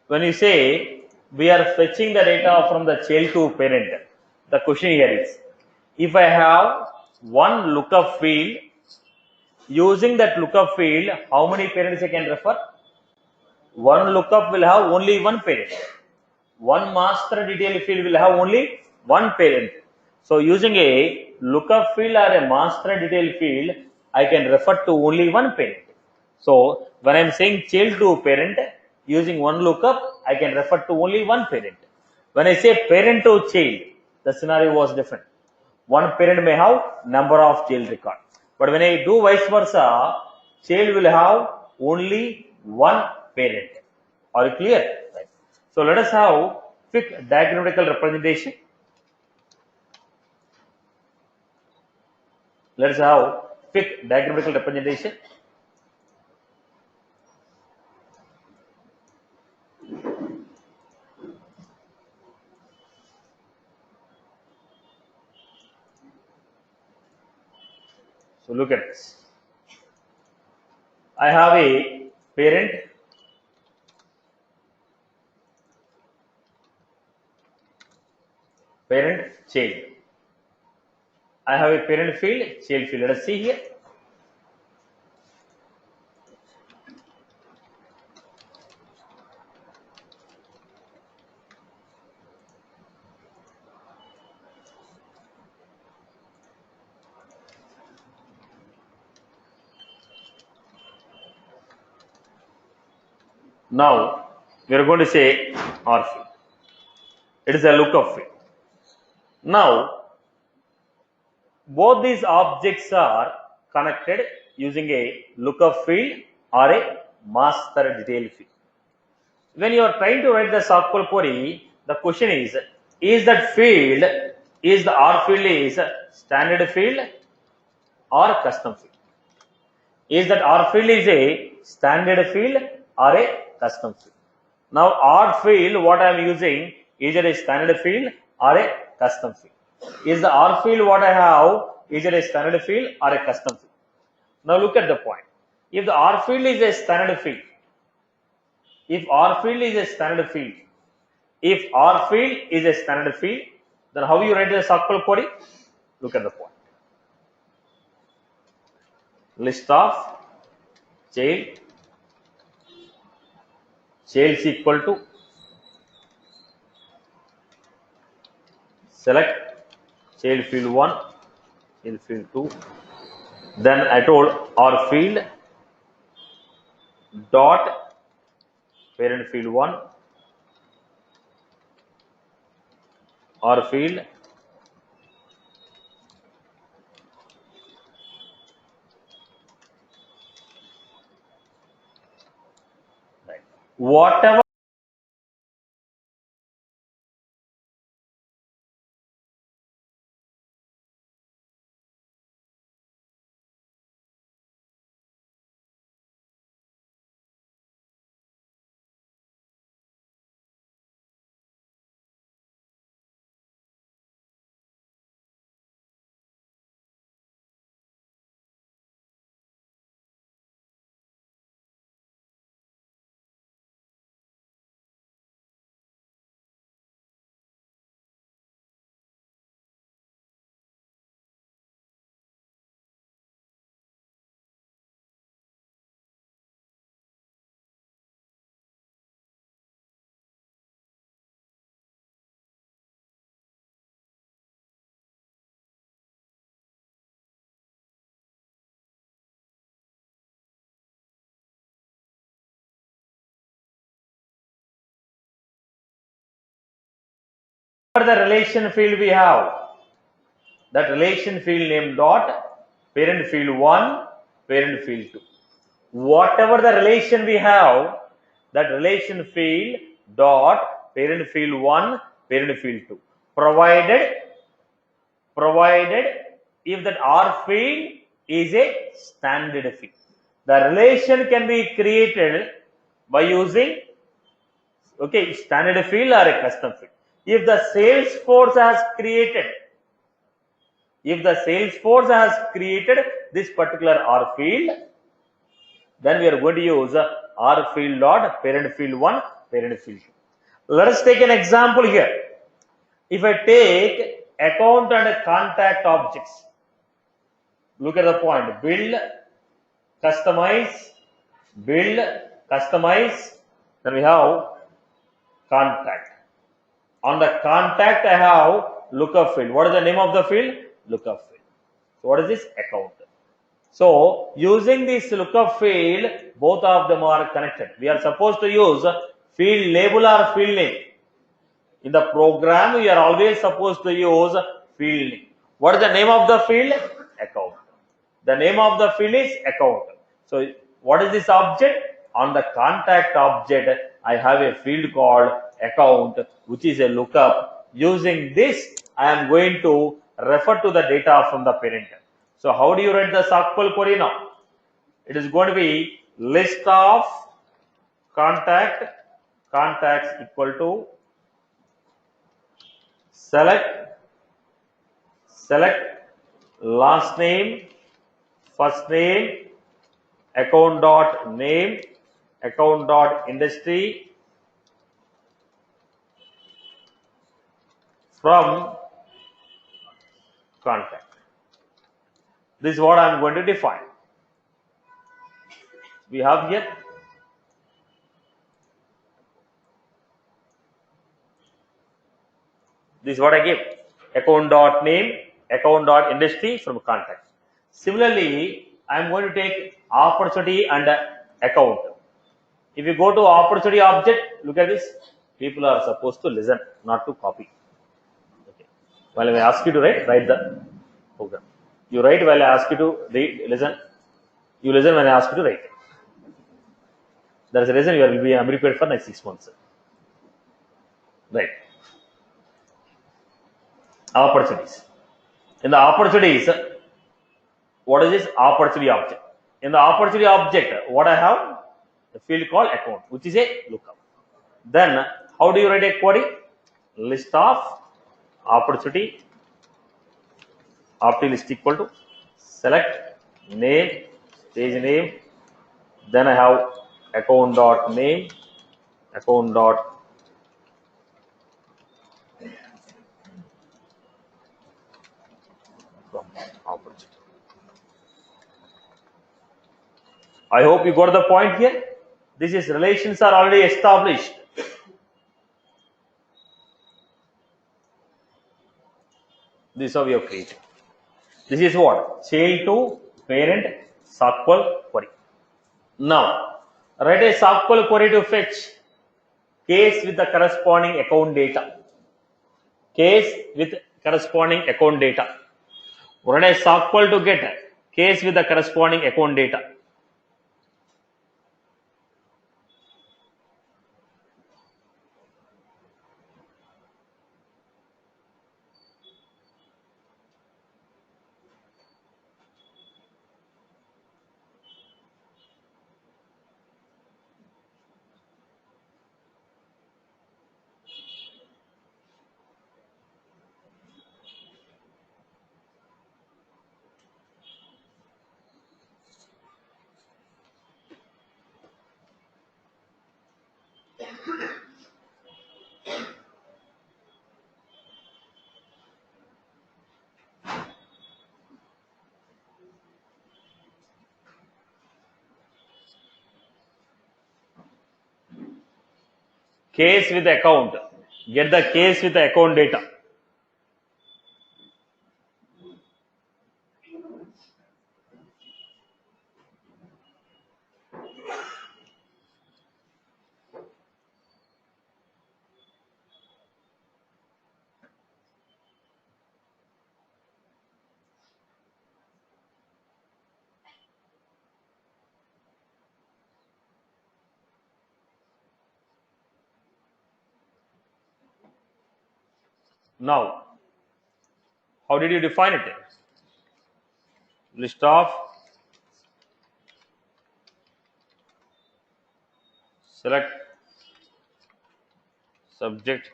when you say we are fetching the data from the child to parent, the question here is, if I have one lookup field, using that lookup field, how many parents I can refer? One lookup will have only one parent. One master detail field will have only one parent. So using a lookup field or a master detail field, I can refer to only one parent. So when I am saying child to parent, using one lookup, I can refer to only one parent. When I say parent to child, the scenario was different. One parent may have number of child record. But when I do vice versa, child will have only one parent. Are you clear? Right. So let us have quick diagrammatical representation. Let us have quick diagrammatical representation. So look at this. I have a parent, child. I have a parent field, child field. Let us see here. Now we are going to say R field. It is a lookup field. Now both these objects are connected using a lookup field or a master detail field. When you are trying to write the SQL query, the question is that field, is the R field is standard field or custom field? Is that R field is a standard field or a custom field? Now R field, what I am using, is it a standard field or a custom field? Is the R field what I have, is it a standard field or a custom field? Now look at the point. If the R field is a standard field, if R field is a standard field, then how you write the SQL query? Look at the point. List of child is equal to select child field 1, child field 2. Then I told R field dot parent field 1, R field whatever the relation field we have, that relation field name dot parent field 1, parent field 2. Whatever the relation we have, that relation field dot parent field 1, parent field 2. Provided if that R field is a standard field. The relation can be created by using standard field or a custom field. If the Salesforce has created this particular R field, then we are going to use R field dot parent field 1, parent field. Let us take an example here. If I take account and contact objects, look at the point: build, customize, build, customize. Then we have contact. On the contact, I have lookup field. What is the name of the field? Lookup field. So what is this? Account. So using this lookup field, both of them are connected. We are supposed to use field label or field name. In the program, we are always supposed to use field name. What is the name of the field? Account. The name of the field is account. So what is this object? On the contact object, I have a field called account, which is a lookup. Using this, I am going to refer to the data from the parent. So how do you write the SQL query now? It is going to be list of contacts equal to select last name, first name, account dot name, account dot industry from contact. This is what I am going to define. We have here this is what I give: account dot name, account dot industry from contact. Similarly, I am going to take opportunity and account. If you go to opportunity object, look at this. People are supposed to listen, not to copy. Okay. While I ask you to write the program. You write while I ask you to read, listen. You listen when I ask you to write. There is a reason you will be unprepared for next 6 months. Right. Opportunities. In the opportunities, what is this opportunity object? In the opportunity object, what I have? The field called account, which is a lookup. Then, how do you write a query? List of opportunity list equal to select name, stage name. Then I have account dot name, account dot opportunity. I hope you got the point here. These relations are already established. This is how we have created. This is what? Child to parent SQL query. Now, write a SQL query to fetch case with the corresponding account data. Case with corresponding account data. Write a SQL to get case with the corresponding account data. Case with account. Get the case with the account data. Now, how did you define it? List of select subject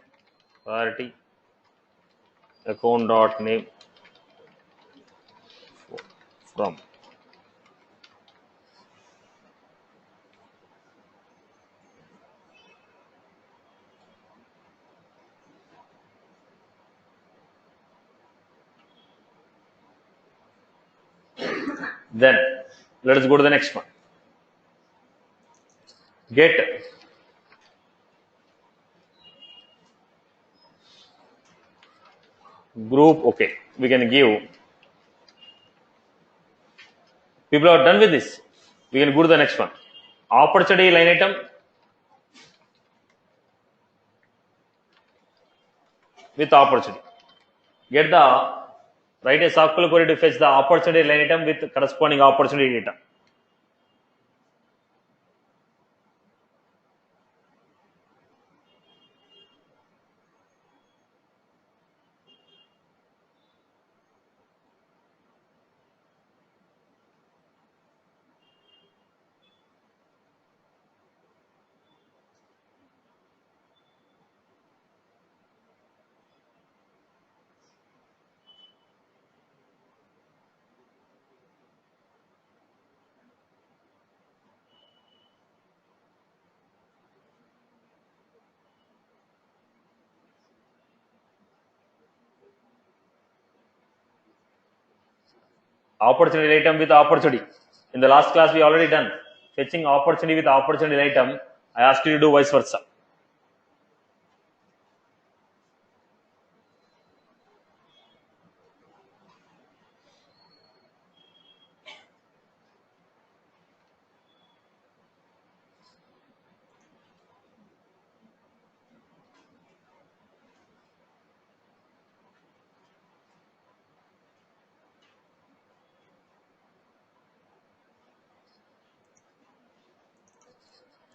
priority account dot name from. Then let us go to the next one. Get group. Okay, we can give. People are done with this. We can go to the next one. Opportunity line item with opportunity. Get the write a circular query to fetch the opportunity line item with corresponding opportunity data. Opportunity item with opportunity. In the last class, we already done fetching opportunity with opportunity item. I asked you to do vice versa.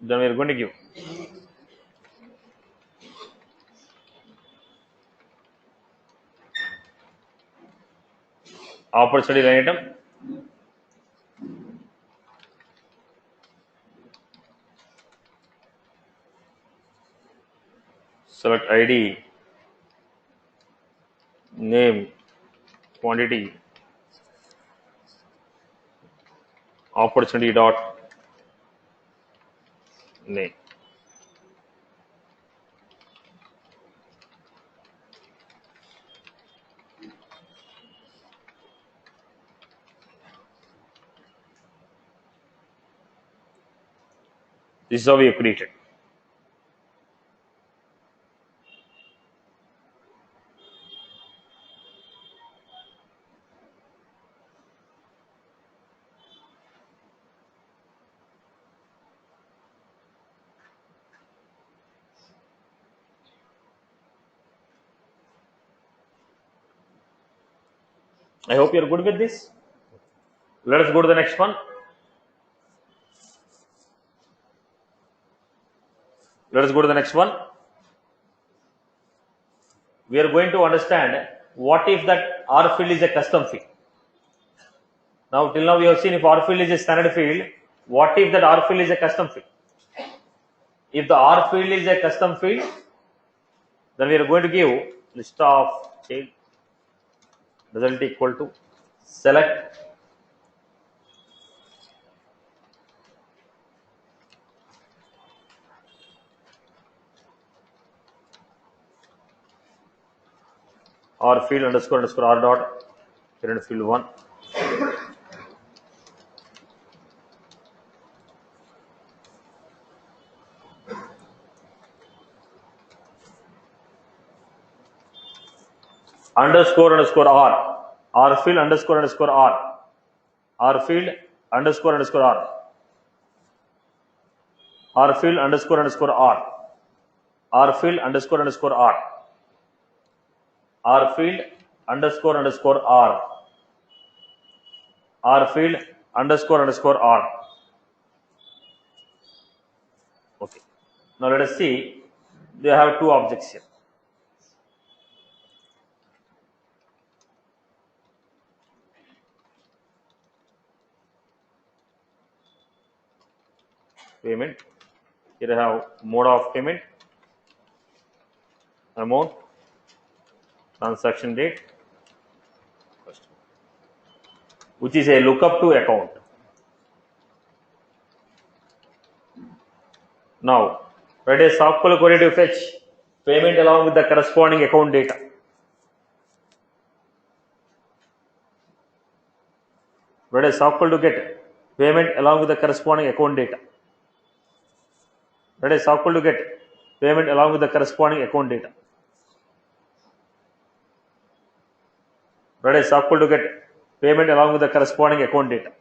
Then we are going to give opportunity line item. Select ID, name, quantity, opportunity dot name. This is how we have created. I hope you are good with this. Let us go to the next one. Let us go to the next one. We are going to understand what if that R field is a custom field. Now, till now we have seen if R field is a standard field, what if that R field is a custom field? If the R field is a custom field, then we are going to give list of child result equal to select R field underscore underscore R dot parent field 1. Underscore underscore R field underscore underscore R field underscore underscore R field underscore underscore R field underscore underscore R field underscore underscore R field underscore underscore R. Okay. Now let us see. They have two objects here. Payment. Here I have mode of payment, amount, transaction date, which is a lookup to account. Now, write a SQL query to fetch payment along with the corresponding account data. Where is SOQL to get payment along with the corresponding account data. Where is SOQL to get payment along with the corresponding account data. Where is SOQL to get payment along with the corresponding account data.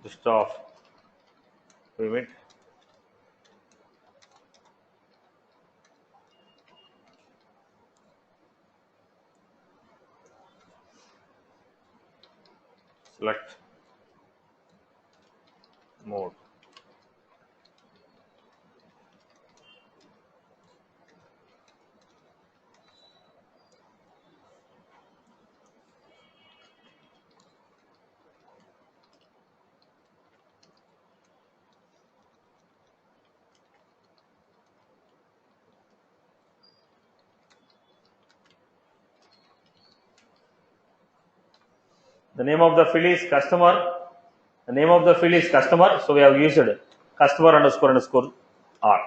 List of payment. Select mode. The name of the field is customer. The name of the field is customer, so we have used customer underscore R.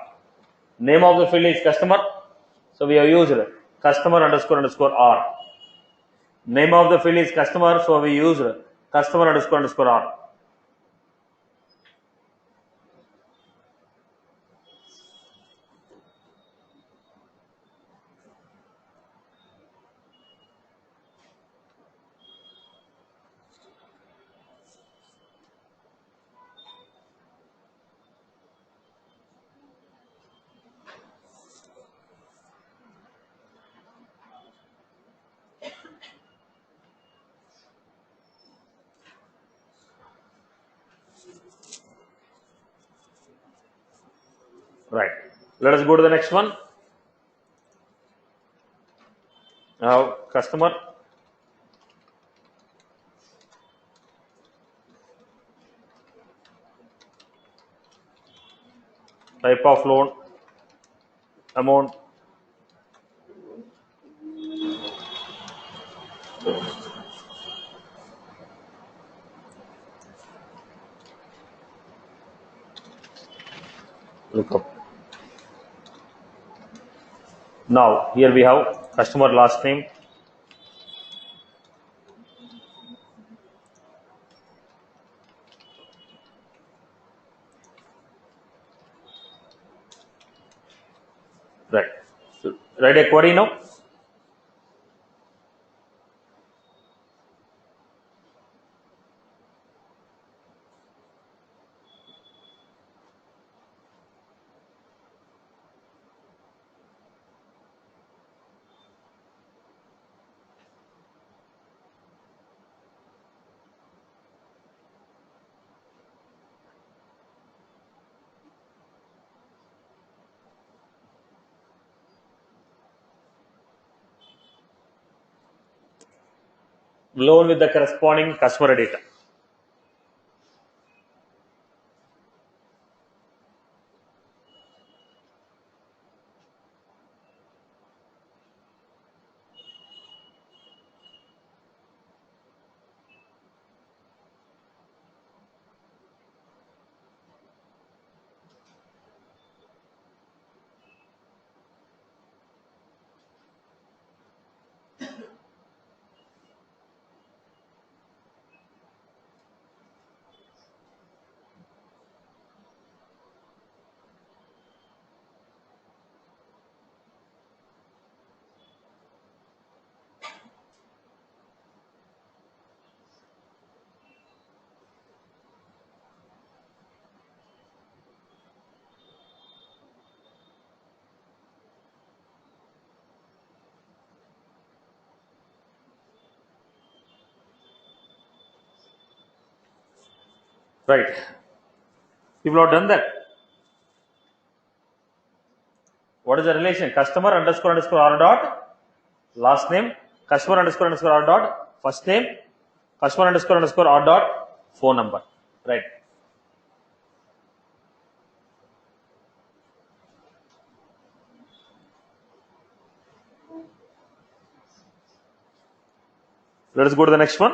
Name of the field is customer, so we have used customer underscore R. Name of the field is customer, so we used customer underscore R. Right. Let us go to the next one. Now, customer. Type of loan. Amount. Lookup. Now, here we have customer last name. Right. So, write a query now. Loan with the corresponding customer data. Right. People have done that. is the relation? Customer underscore underscore r dot last name, customer underscore underscore r dot first name, customer underscore underscore r dot phone number, right? Let us go to the next one.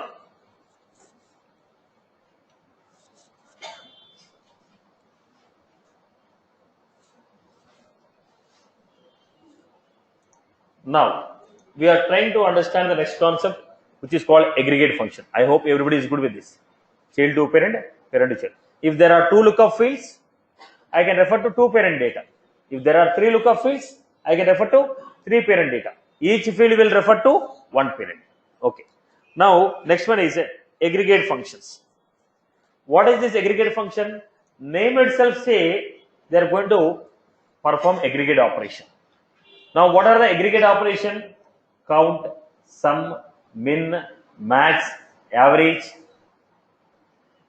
Now, we are trying to understand the next concept, which is called aggregate function. I hope everybody is good with this. Child to parent, parent to child. If there are two lookup fields, I can refer to two parent data. If there are three lookup fields, I can refer to three parent data. Each field will refer to one parent. Okay. Now, next one is aggregate functions. What is this aggregate function? Name itself say they are going to perform aggregate operation. Now, what are the aggregate operation? Count, sum, min, max, average.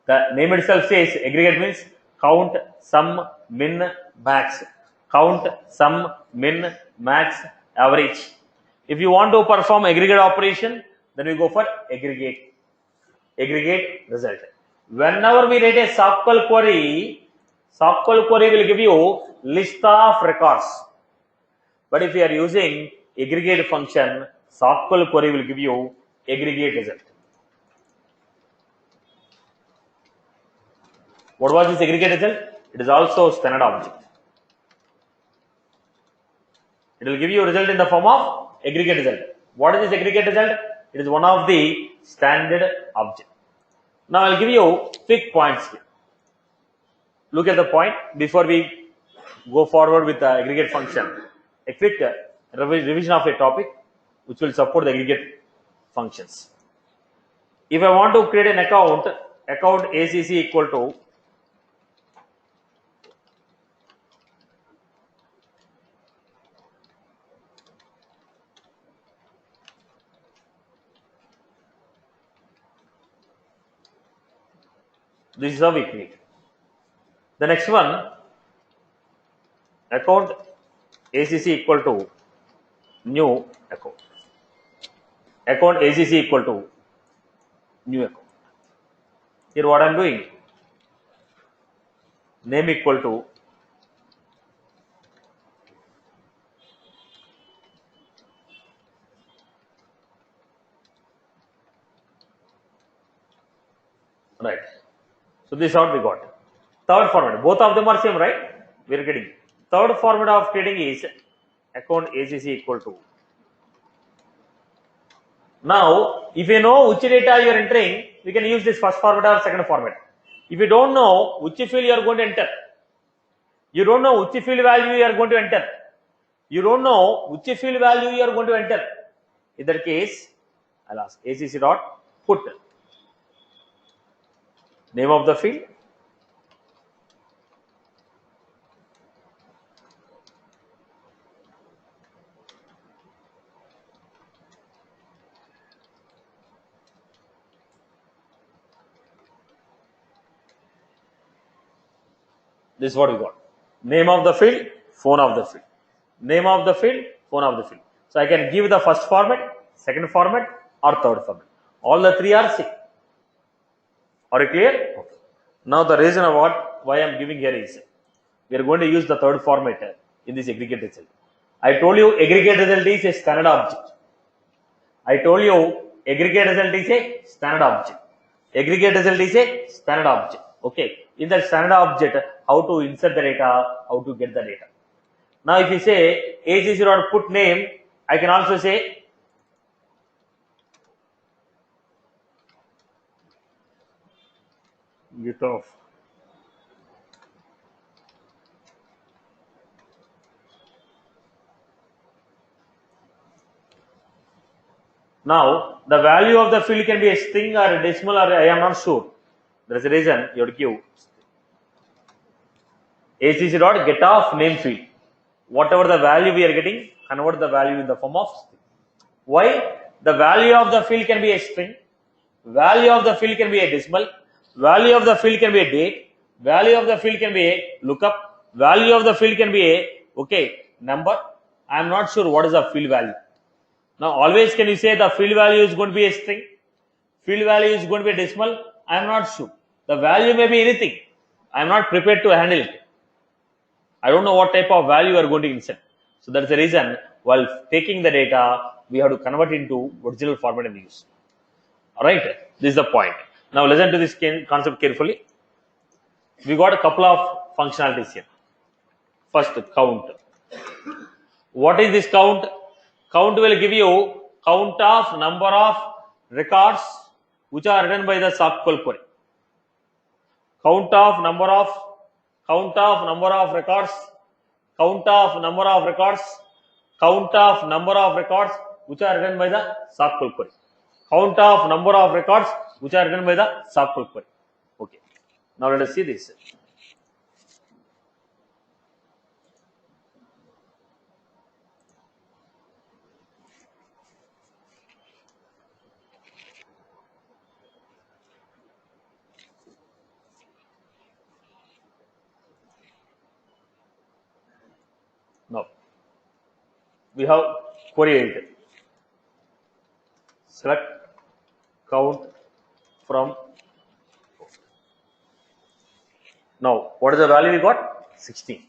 The name itself says aggregate means count, sum, min, max. Count, sum, min, max, average. If you want to perform aggregate operation, then we go for aggregate result. Whenever we write a SQL query will give you list of records. But if you are using aggregate function, SQL query will give you aggregate result. What was this aggregate result? It is also standard object. It will give you a result in the form of aggregate result. What is this aggregate result? It is one of the standard object. Now I will give you quick points here. Look at the point before we go forward with the aggregate function. A quick revision of a topic which will support the aggregate functions. If I want to create an account ACC equal to this is how we create. The next one, account ACC equal to new account. Account ACC equal to new account. Here what I am doing, name equal to right. So this is what we got. Third format, both of them are same, right? We are getting. Third format of creating is account ACC equal to. Now, if you know which data you are entering, we can use this first format or second format. If you don't know which field you are going to enter, you don't know which field value you are going to enter, you don't know which field value you are going to enter. In that case, I'll ask ACC dot put name of the field, this is what we got. Name of the field, phone of the field. Name of the field, phone of the field. So I can give the first format, second format, or third format. All the three are same. Are you clear? Okay. Now the reason of why I am giving here is we are going to use the third format in this aggregate result. I told you aggregate result is a standard object. I told you aggregate result is a standard object. Aggregate result is a standard object. Okay. In that standard object, how to insert the data, how to get the data. Now if you say ACC dot put name, I can also say get off. Now the value of the field can be a string or a decimal or I am not sure. There is a reason you have to give ACC dot get off name field. Whatever the value we are getting, convert the value in the form of string. Why? The value of the field can be a string, value of the field can be a decimal, value of the field can be a date, value of the field can be a lookup, value of the field can be a number, I am not sure what is the field value. Now, always can you say the field value is going to be a string? Field value is going to be a decimal? I am not sure. The value may be anything. I am not prepared to handle it. I don't know what type of value you are going to insert. So that's the reason while taking the data, we have to convert into original format and use. Alright, this is the point. Now listen to this concept carefully. We got a couple of functionalities here. First, count. What is this count? Count will give you count of number of records which are written by the SQL query. Count of number of records, count of number of records, count of number of records which are written by the SQL query. Count of number of records which are written by the SQL query. Okay. Now let us see this. Now we have query editor. Select count from. Now what is the value we got? 16.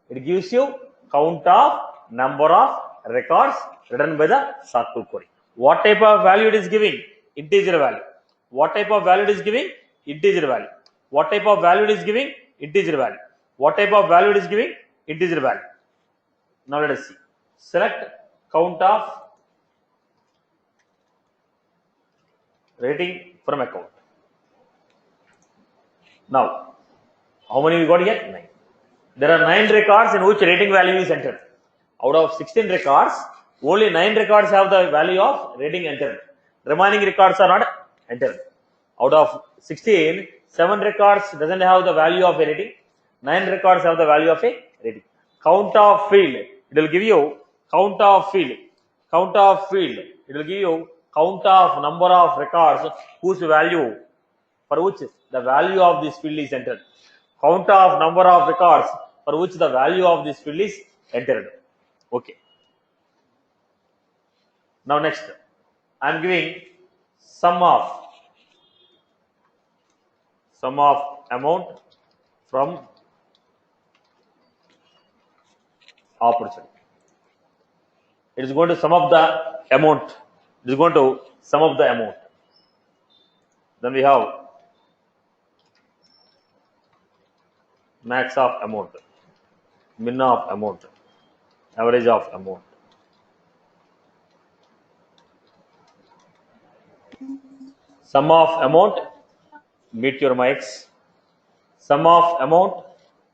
It gives you count of number of records written by the SQL query. What type of value it is giving? Integer value. What type of value it is giving? Integer value. What type of value it is giving? Integer value. What type of value it is giving? Integer value. Now let us see. Select count of rating from account. Now, how many we got here? 9. There are 9 records in which rating value is entered. Out of 16 records, only 9 records have the value of rating entered. Remaining records are not entered. Out of 16, 7 records doesn't have the value of a rating. 9 records have the value of a rating. Count of field, it will give you count of field. Count of field, it will give you count of number of records whose value, for which the value of this field is entered. Count of number of records for which the value of this field is entered. Okay. Now next, I am giving sum of amount from opportunity. It is going to sum up the amount. It is going to sum up the amount. Then we have max of amount, min of amount, average of amount. Sum of amount, meet your mics. Sum of amount,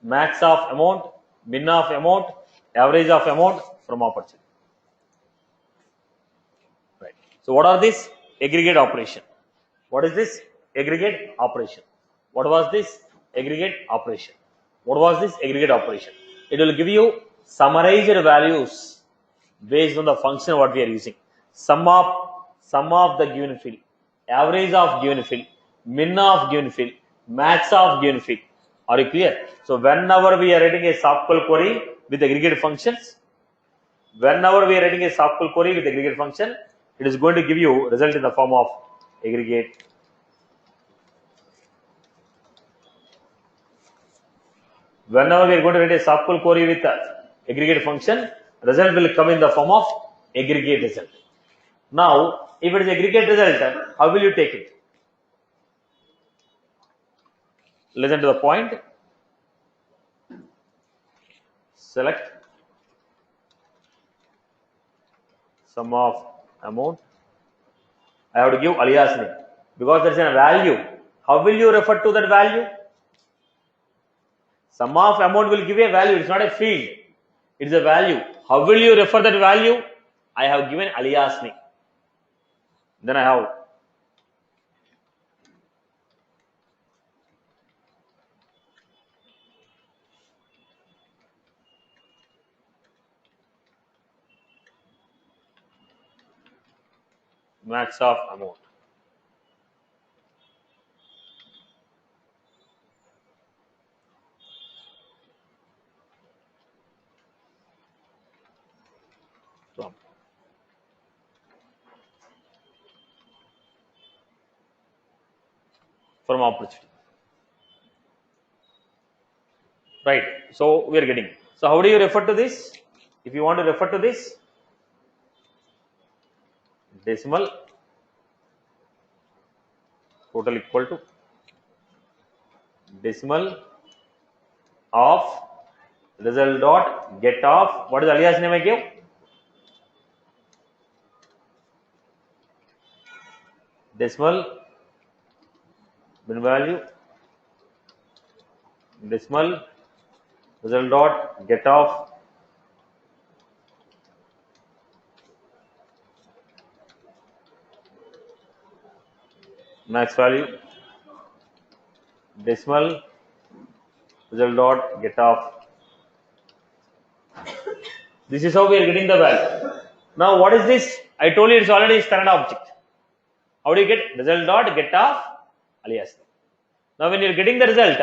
max of amount, min of amount, average of amount from opportunity. Right. So what are these? Aggregate operation. What is this? Aggregate operation. What was this? Aggregate operation. What was this? Aggregate operation. It will give you summarized values based on the function what we are using. Sum of the given field, average of given field, min of given field, max of given field. Are you clear? So whenever we are writing a SQL query with aggregate functions, it is going to give you result in the form of aggregate. Whenever we are going to write a SQL query with aggregate function, result will come in the form of aggregate result. Now, if it is aggregate result, how will you take it? Listen to the point. Select sum of amount. I have to give alias name because there is a value. How will you refer to that value? Sum of amount will give a value. It's not a field. It is a value. How will you refer that value? I have given alias name. Then I have max of amount. from opportunity. Right. So we are getting. So how do you refer to this? If you want to refer to this, decimal total equal to decimal of result dot get of what is alias name I gave? Decimal min value decimal result dot get of max value decimal result dot get of. This is how we are getting the value. Now what is this? I told you it's already standard object. How do you get result dot get of alias? Now when you are getting the result,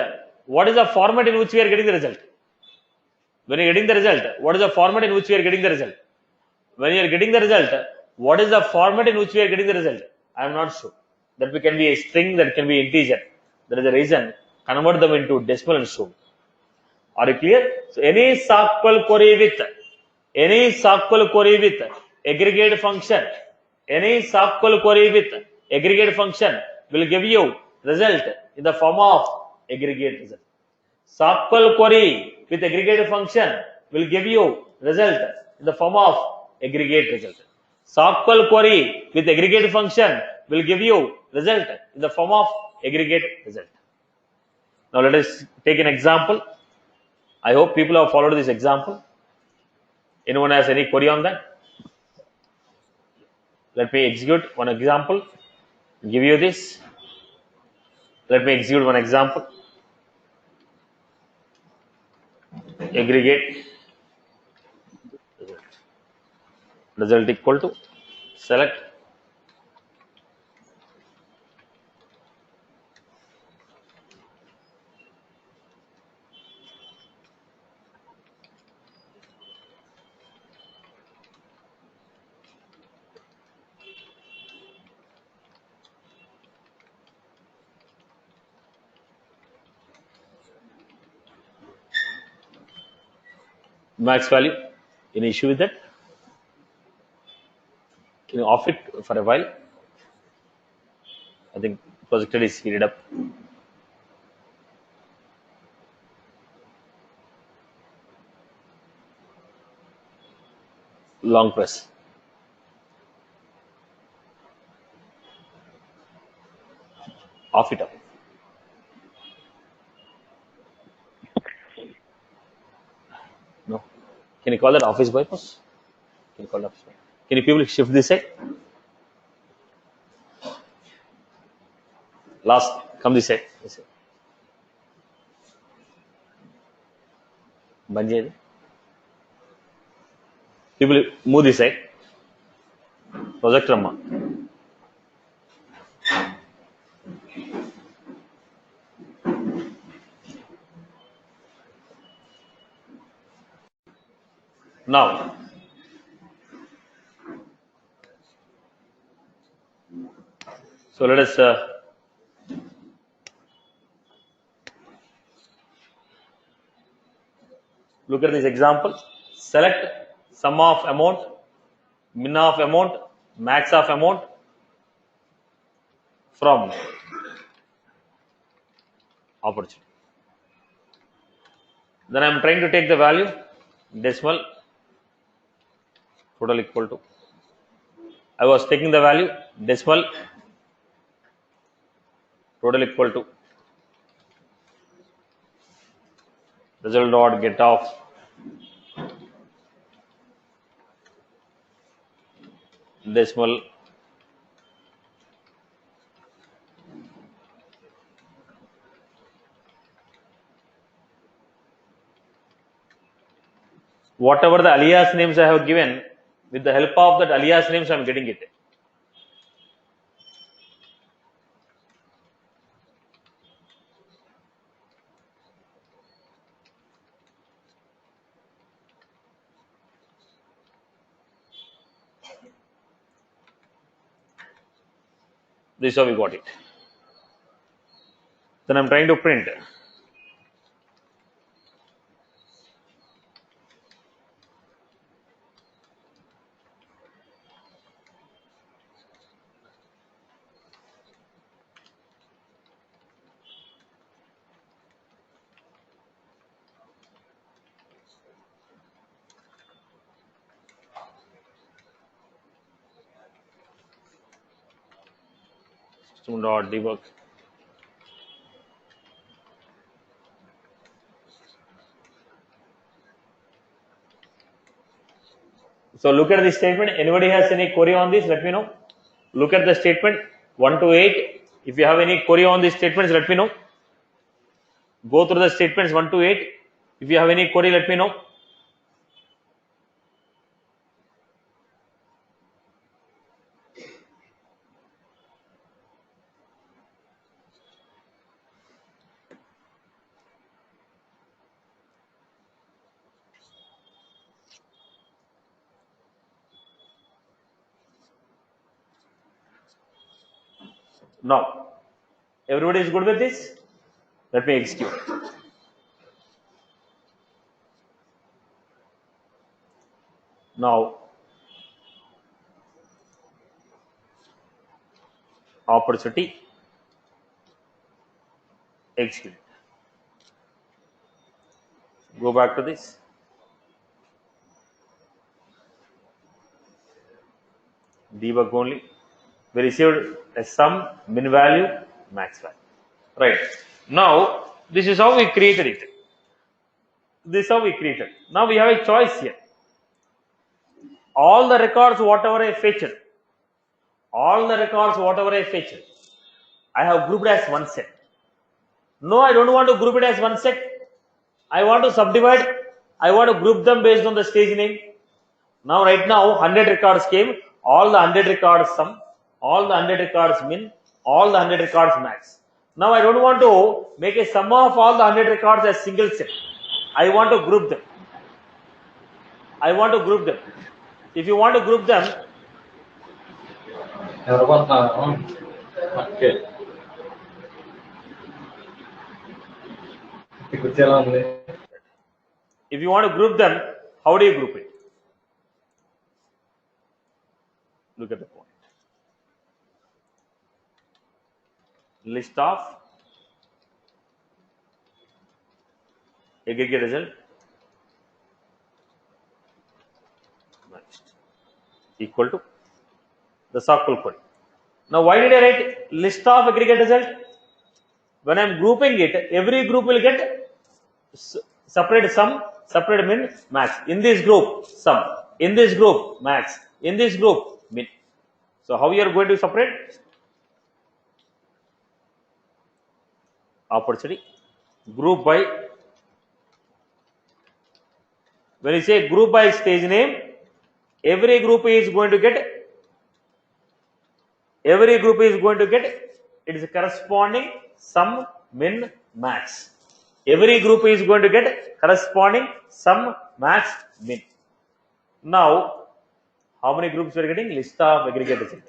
what is the format in which we are getting the result? When you are getting the result, what is the format in which we are getting the result? When you are getting the result, what is the format in which we are getting the result? I am not sure. That can be a string, that can be integer. There is a reason. Convert them into decimal and so. Are you clear? So any SQL query with aggregate function, any SQL query with aggregate function will give you result in the form of aggregate result. SQL query with aggregate function will give you result in the form of aggregate result. SQL query with aggregate function will give you result in the form of aggregate result. Now let us take an example. I hope people have followed this example. Anyone has any query on that? Let me execute one example. Give you this. Let me execute one example. Aggregate result equal to select max value. Any issue with that? Can you off it for a while? I think projector is heated up. Long press. Off it up. No. Can you call that office bypass? Can you call it office bypass? Can you people shift this side? Last, come this side. This side. Banjay. People move this side. Projector amma. Now, so let us look at this example. Select sum of amount, min of amount, max of amount from opportunity. Then I am trying to take the value decimal total equal to. I was taking the value decimal total equal to result dot get of decimal whatever the alias names I have given, with the help of that alias names I am getting it. This is how we got it. Then I'm trying to print. System.debug. So look at this statement. Anybody has any query on this? Let me know. Look at the statement 1 to 8. If you have any query on these statements, let me know. Go through the statements 1 to 8. If you have any query, let me know. Now, everybody is good with this? Let me execute. Now, opportunity, execute. Go back to this. Debug only. We received a sum, min value, max value. Right. Now, this is how we created it. This is how we created. Now we have a choice here. All the records, whatever I fetched, I have grouped as one set. No, I don't want to group it as one set. I want to subdivide. I want to group them based on the stage name. Now, right now, 100 records came. All the 100 records sum, all the 100 records min, all the 100 records max. Now, I don't want to make a sum of all the 100 records as single set. I want to group them. If you want to group them, okay. if you want to group them, how do you group it? Look at the point. List of aggregate result equal to the circle query. Now, why did I write list of aggregate result? When I am grouping it, every group will get separate sum, separate min, max. In this group, sum. In this group, max. In this group, min. So, how you are going to separate? Opportunity. Group by. When you say group by stage name, every group is going to get its corresponding sum, min, max. Every group is going to get corresponding sum, max, min. Now, how many groups we are getting? List of aggregate result.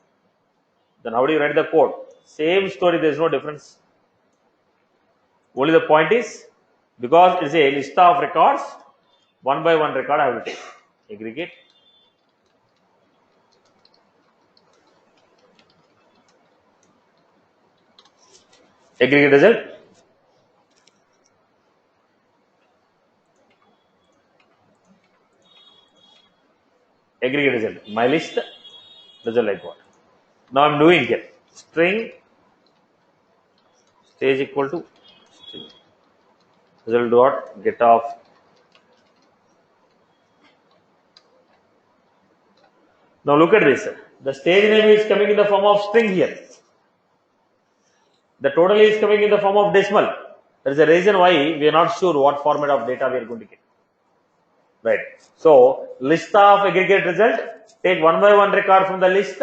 Then how do you write the code? Same story, there is no difference. Only the point is, because it is a list of records, one by one record I will take. Aggregate. Aggregate result. Aggregate result. My list, result I got. Now I am doing here. String stage equal to string. Result dot get off. Now look at this. The stage name is coming in the form of string here. The total is coming in the form of decimal. There is a reason why we are not sure what format of data we are going to get. Right. So, list of aggregate result, take one by one record from the list,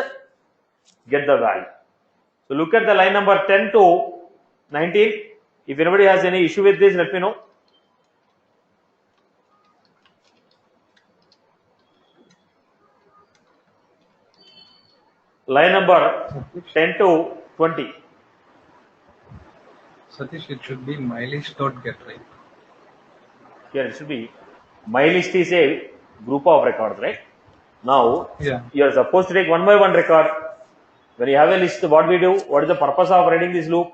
get the value. So, look at the line number 10 to 19. If anybody has any issue with this, let me know. Line number 10 to 20. Satish, it should be mylist.get, right? Here it should be my list is a group of records, right? Now Yeah. you are supposed to take one by one record. When you have a list, what we do? What is the purpose of writing this loop?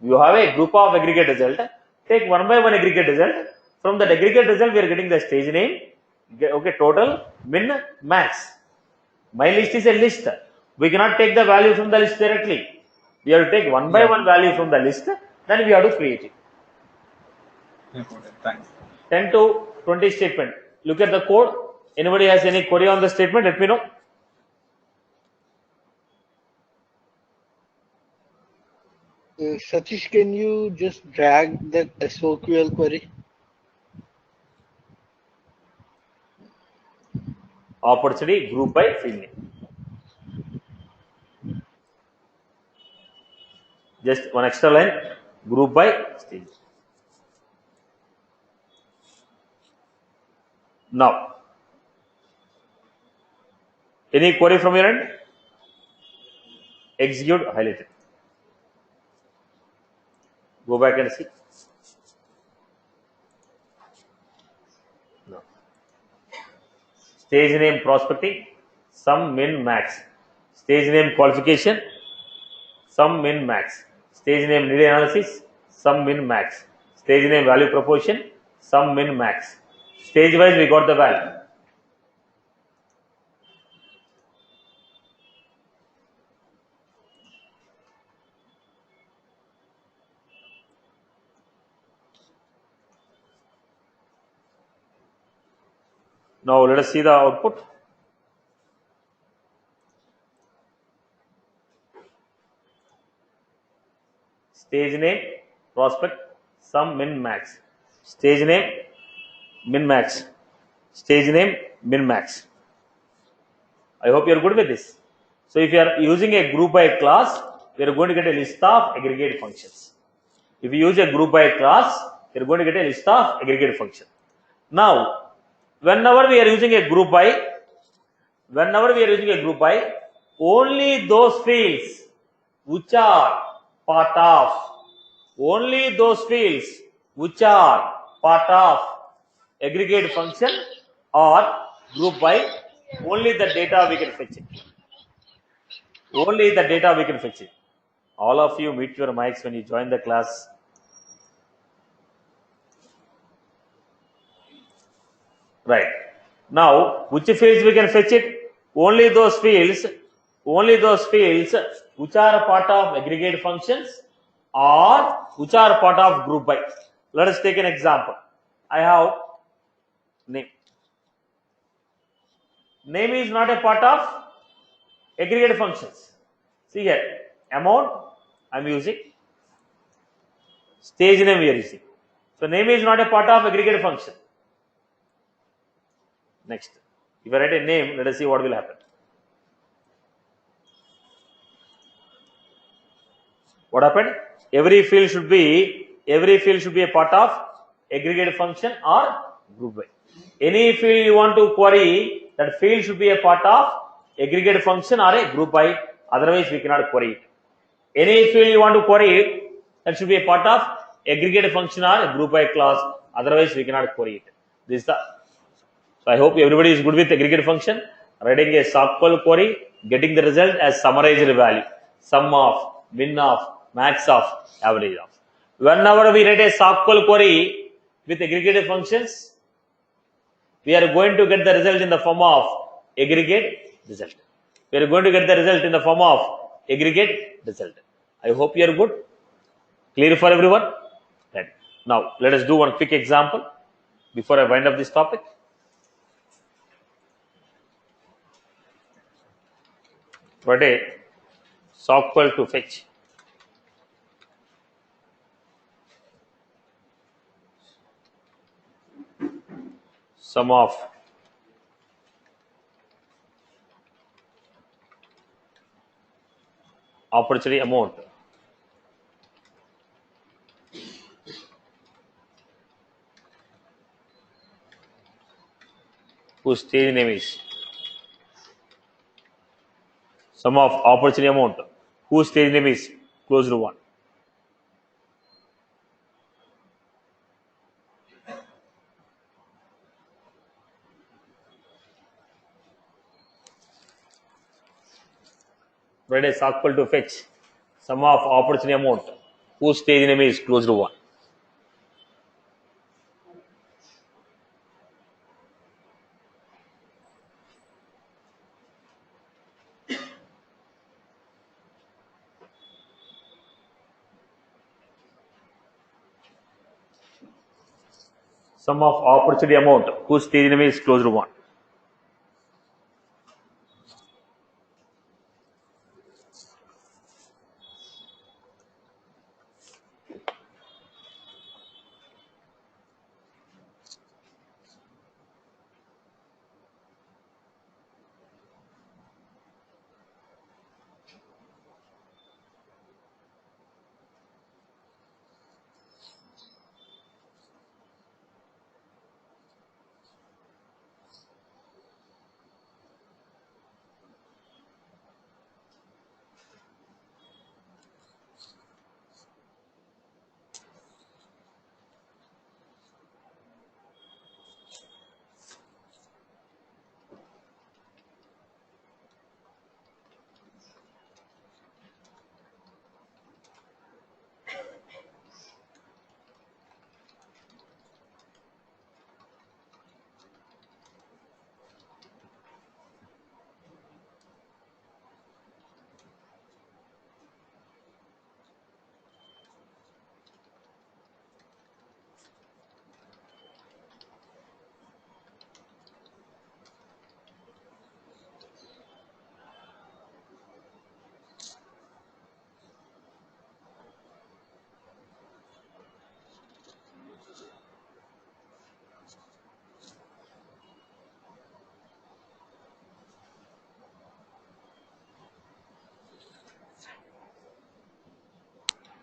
You have a group of aggregate result. Take one by one aggregate result. From that aggregate result, we are getting the stage name. Okay, total, min, max. My list is a list. We cannot take the value from the list directly. We have to take one by one value from the list. Then we have to create it. Yeah, thanks. 10 to 20 statement. Look at the code. Anybody has any query on the statement? Let me know. Satish, can you just drag that SOQL query? Opportunity group by field name. Just one extra line. Group by stage. Now, any query from your end? Execute, highlight it. Go back and see. No. Stage name prospecting, sum, min, max. Stage name qualification, sum, min, max. Stage name need analysis, sum, min, max. Stage name value proposition, sum, min, max. Stage wise we got the value. Now let us see the output. Stage name, prospect, sum, min, max. Stage name, min, max. Stage name, min, max. I hope you are good with this. So if you are using a group by class, we are going to get a list of aggregate functions. If you use a group by class, you are going to get a list of aggregate function. Now, whenever we are using a group by, only those fields which are part of, aggregate function or group by, only the data we can fetch it. All of you mute your mics when you join the class. Right. Now, which fields we can fetch it? Only those fields which are part of aggregate functions or which are part of group by. Let us take an example. I have name. Name is not a part of aggregate functions. See here, amount I am using, stage name we are using. So name is not a part of aggregate function. Next, if I write a name, let us see what will happen. What happened? Every field should be a part of aggregate function or group by. Any field you want to query, that field should be a part of aggregate function or a group by. Otherwise, we cannot query it. Any field you want to query, that should be a part of aggregate function or a group by class. Otherwise, we cannot query it. This is the. So I hope everybody is good with aggregate function. Writing a SQL query, getting the result as summarized value, sum of, min of, max of, average of. Whenever we write a SQL query with aggregate functions, we are going to get the result in the form of aggregate result. I hope you are good. Clear for everyone? Right. Now, let us do one quick example before I wind up this topic. What a SQL to fetch sum of opportunity amount whose stage name is sum of opportunity amount whose stage name is closed one. write a SOQL to fetch sum of opportunity amount whose stage name is closed one. Sum of opportunity amount whose stage name is closed one.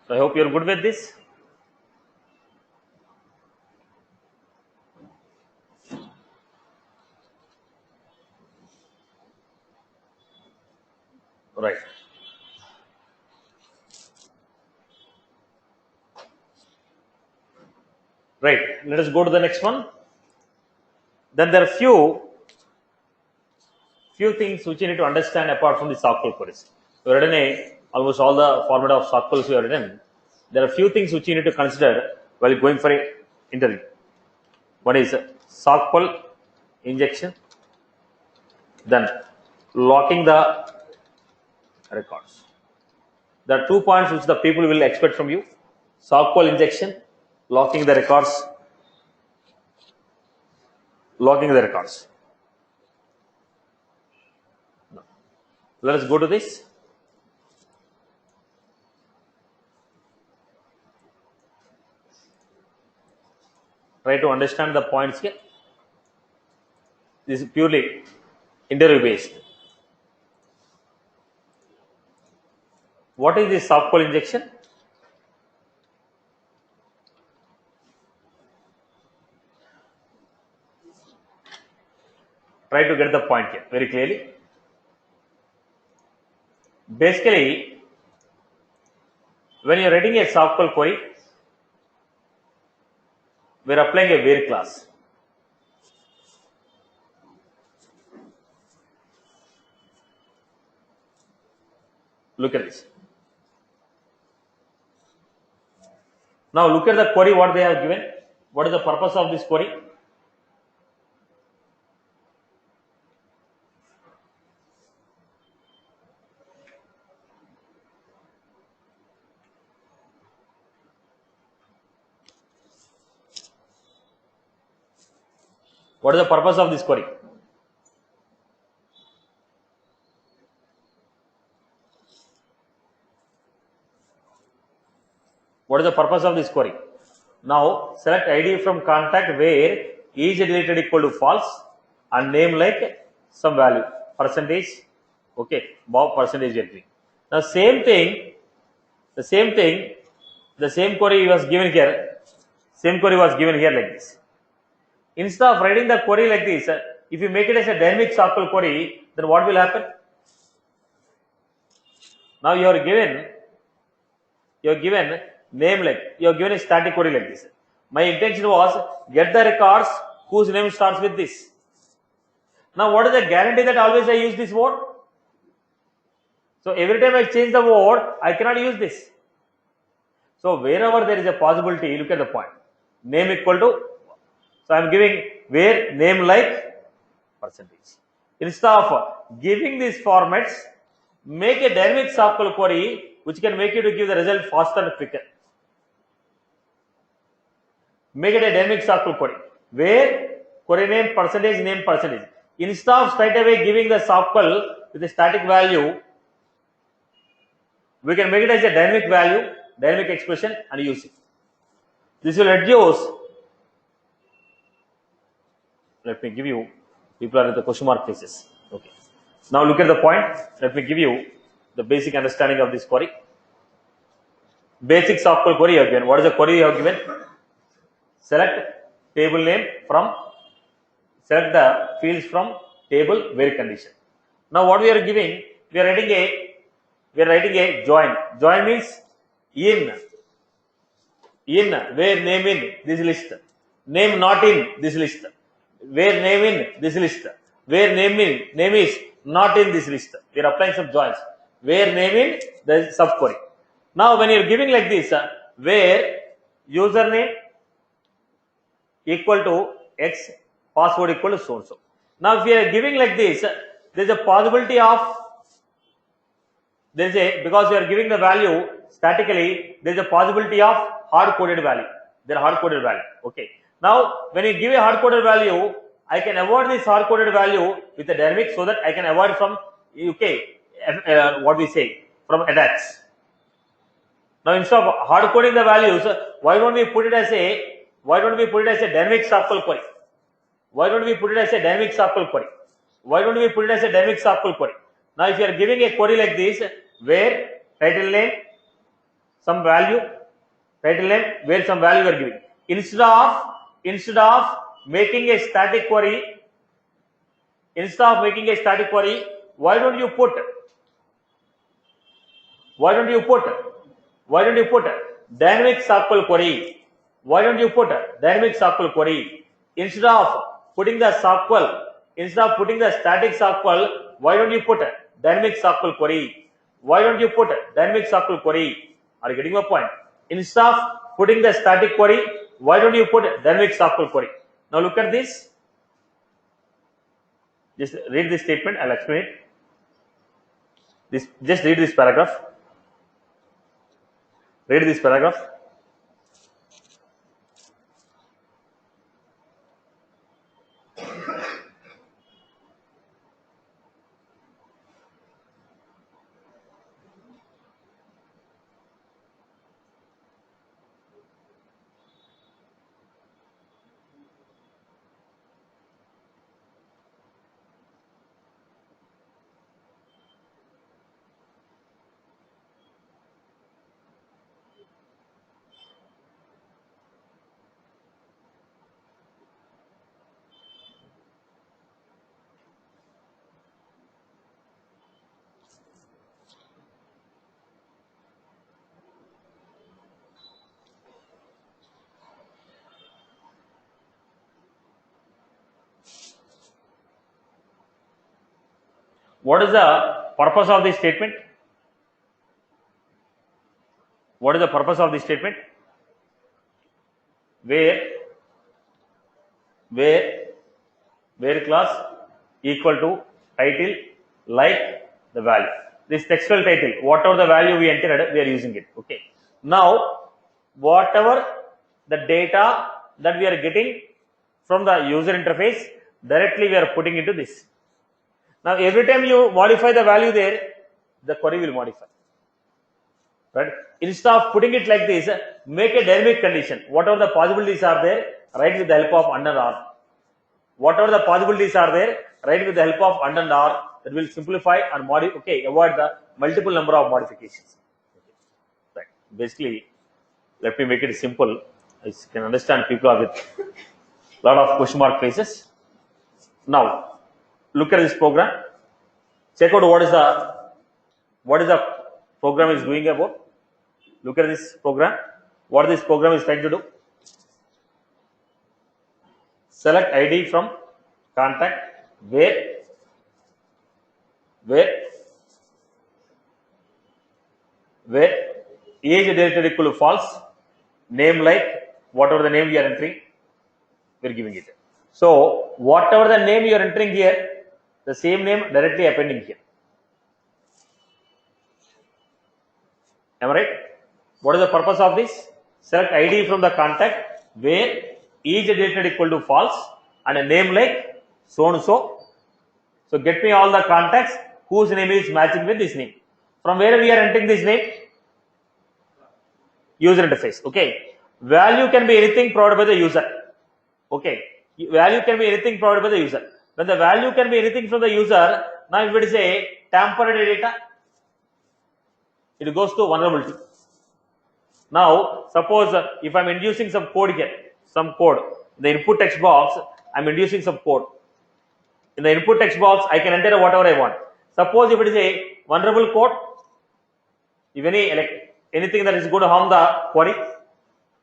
So I hope you're good with this. Right. Right. Let us go to the next one. Then there are few things which you need to understand apart from the SOQL queries. You have written almost all the format of SOQLs you have written. There are few things which you need to consider while going for a interview. One is SOQL injection, then locking the records. There are 2 points which the people will expect from you: SOQL injection, locking the records. Let us go to this. Try to understand the points here. This is purely interview based. What is this SOQL injection? Try to get the point here very clearly. Basically, when you are writing a SOQL query, we are applying a where class. Look at this. Now look at the query what they have given. What is the purpose of this query? What is the purpose of this query? What is the purpose of this query? Now select ID from contact where is deleted equal to false and name like some value percentage. Okay, Bob percentage entry. Now same query was given here. Same query was given here like this. Instead of writing the query like this, if you make it as a dynamic SOQL query, then what will happen? Now you are given name like, you are given a static query like this. My intention was get the records whose name starts with this. Now what is the guarantee that always I use this word? So every time I change the word, I cannot use this. So wherever there is a possibility, look at the point. Name equal to, so I am giving where name like percentage. Instead of giving these formats, make a dynamic SQL query which can make you to give the result faster and quicker. Make it a dynamic SQL query where query name percentage. Instead of straight away giving the SQL with a static value, we can make it as a dynamic value, dynamic expression and use it. This will reduce. Let me give you, people are in the question mark cases. Okay. Now look at the point. Let me give you the basic understanding of this query. Basic SQL query you have given. What is the query you have given? Select table name from, select the fields from table where condition. Now what we are giving, we are writing a join. Join means in where name in this list, name not in this list, where name in this list, where name is not in this list. We are applying some joins. Where name in the subquery. Now when you are giving like this, where username equal to X, password equal to so and so. Now if we are giving like this, there is a possibility of, because we are giving the value statically, there is a possibility of hard coded value. There are hard coded value. Okay. Now when you give a hard coded value, I can avoid this hard coded value with a dynamic so that I can avoid from what we say, from attacks. Now instead of hard coding the values, why don't we put it as a dynamic SQL query? Why don't we put it as a dynamic SQL query? Why don't we put it as a dynamic SQL query? Now if you are giving a query like this, where title name, some value, title name, where some value you are giving. Instead of making a static query, why don't you put dynamic SQL query? Why don't you put dynamic SQL query? Instead of putting the static SQL, why don't you put dynamic SQL query? Why don't you put dynamic SQL query? Are you getting my point? Instead of putting the static query, why don't you put dynamic SQL query? Now look at this. Just read this statement. I'll explain it. Just read this paragraph. Read this paragraph. What is the purpose of this statement? What is the purpose of this statement? Where class equal to title like the value. This textual title, whatever the value we entered, we are using it. Okay. Now, whatever the data that we are getting from the user interface, directly we are putting into this. Now, every time you modify the value there, the query will modify. Right? Instead of putting it like this, make a dynamic condition. Whatever the possibilities are there, write with the help of and or. Whatever the possibilities are there, write with the help of and or. That will simplify and modify. Okay, avoid the multiple number of modifications. Okay. Right. Basically, let me make it simple. I can understand people are with a lot of question mark faces. Now, look at this program. Check out what is the program is doing about. Look at this program. What this program is trying to do. Select ID from contact where where age deleted equal to false, name like whatever the name you are entering, we are giving it. So whatever the name you are entering here, the same name directly appending here. Am I right? What is the purpose of this? Select ID from the contact where age deleted equal to false and a name like so and so. So get me all the contacts whose name is matching with this name. From where we are entering this name? User interface. Okay. Value can be anything provided by the user. Okay. Value can be anything provided by the user. When the value can be anything from the user, now if it is a tampered data, it goes to vulnerability. Now, suppose if I'm introducing some code here, some code, in the input text box, I'm introducing some code. In the input text box, I can enter whatever I want. Suppose if it is a vulnerable code, if anything that is going to harm the query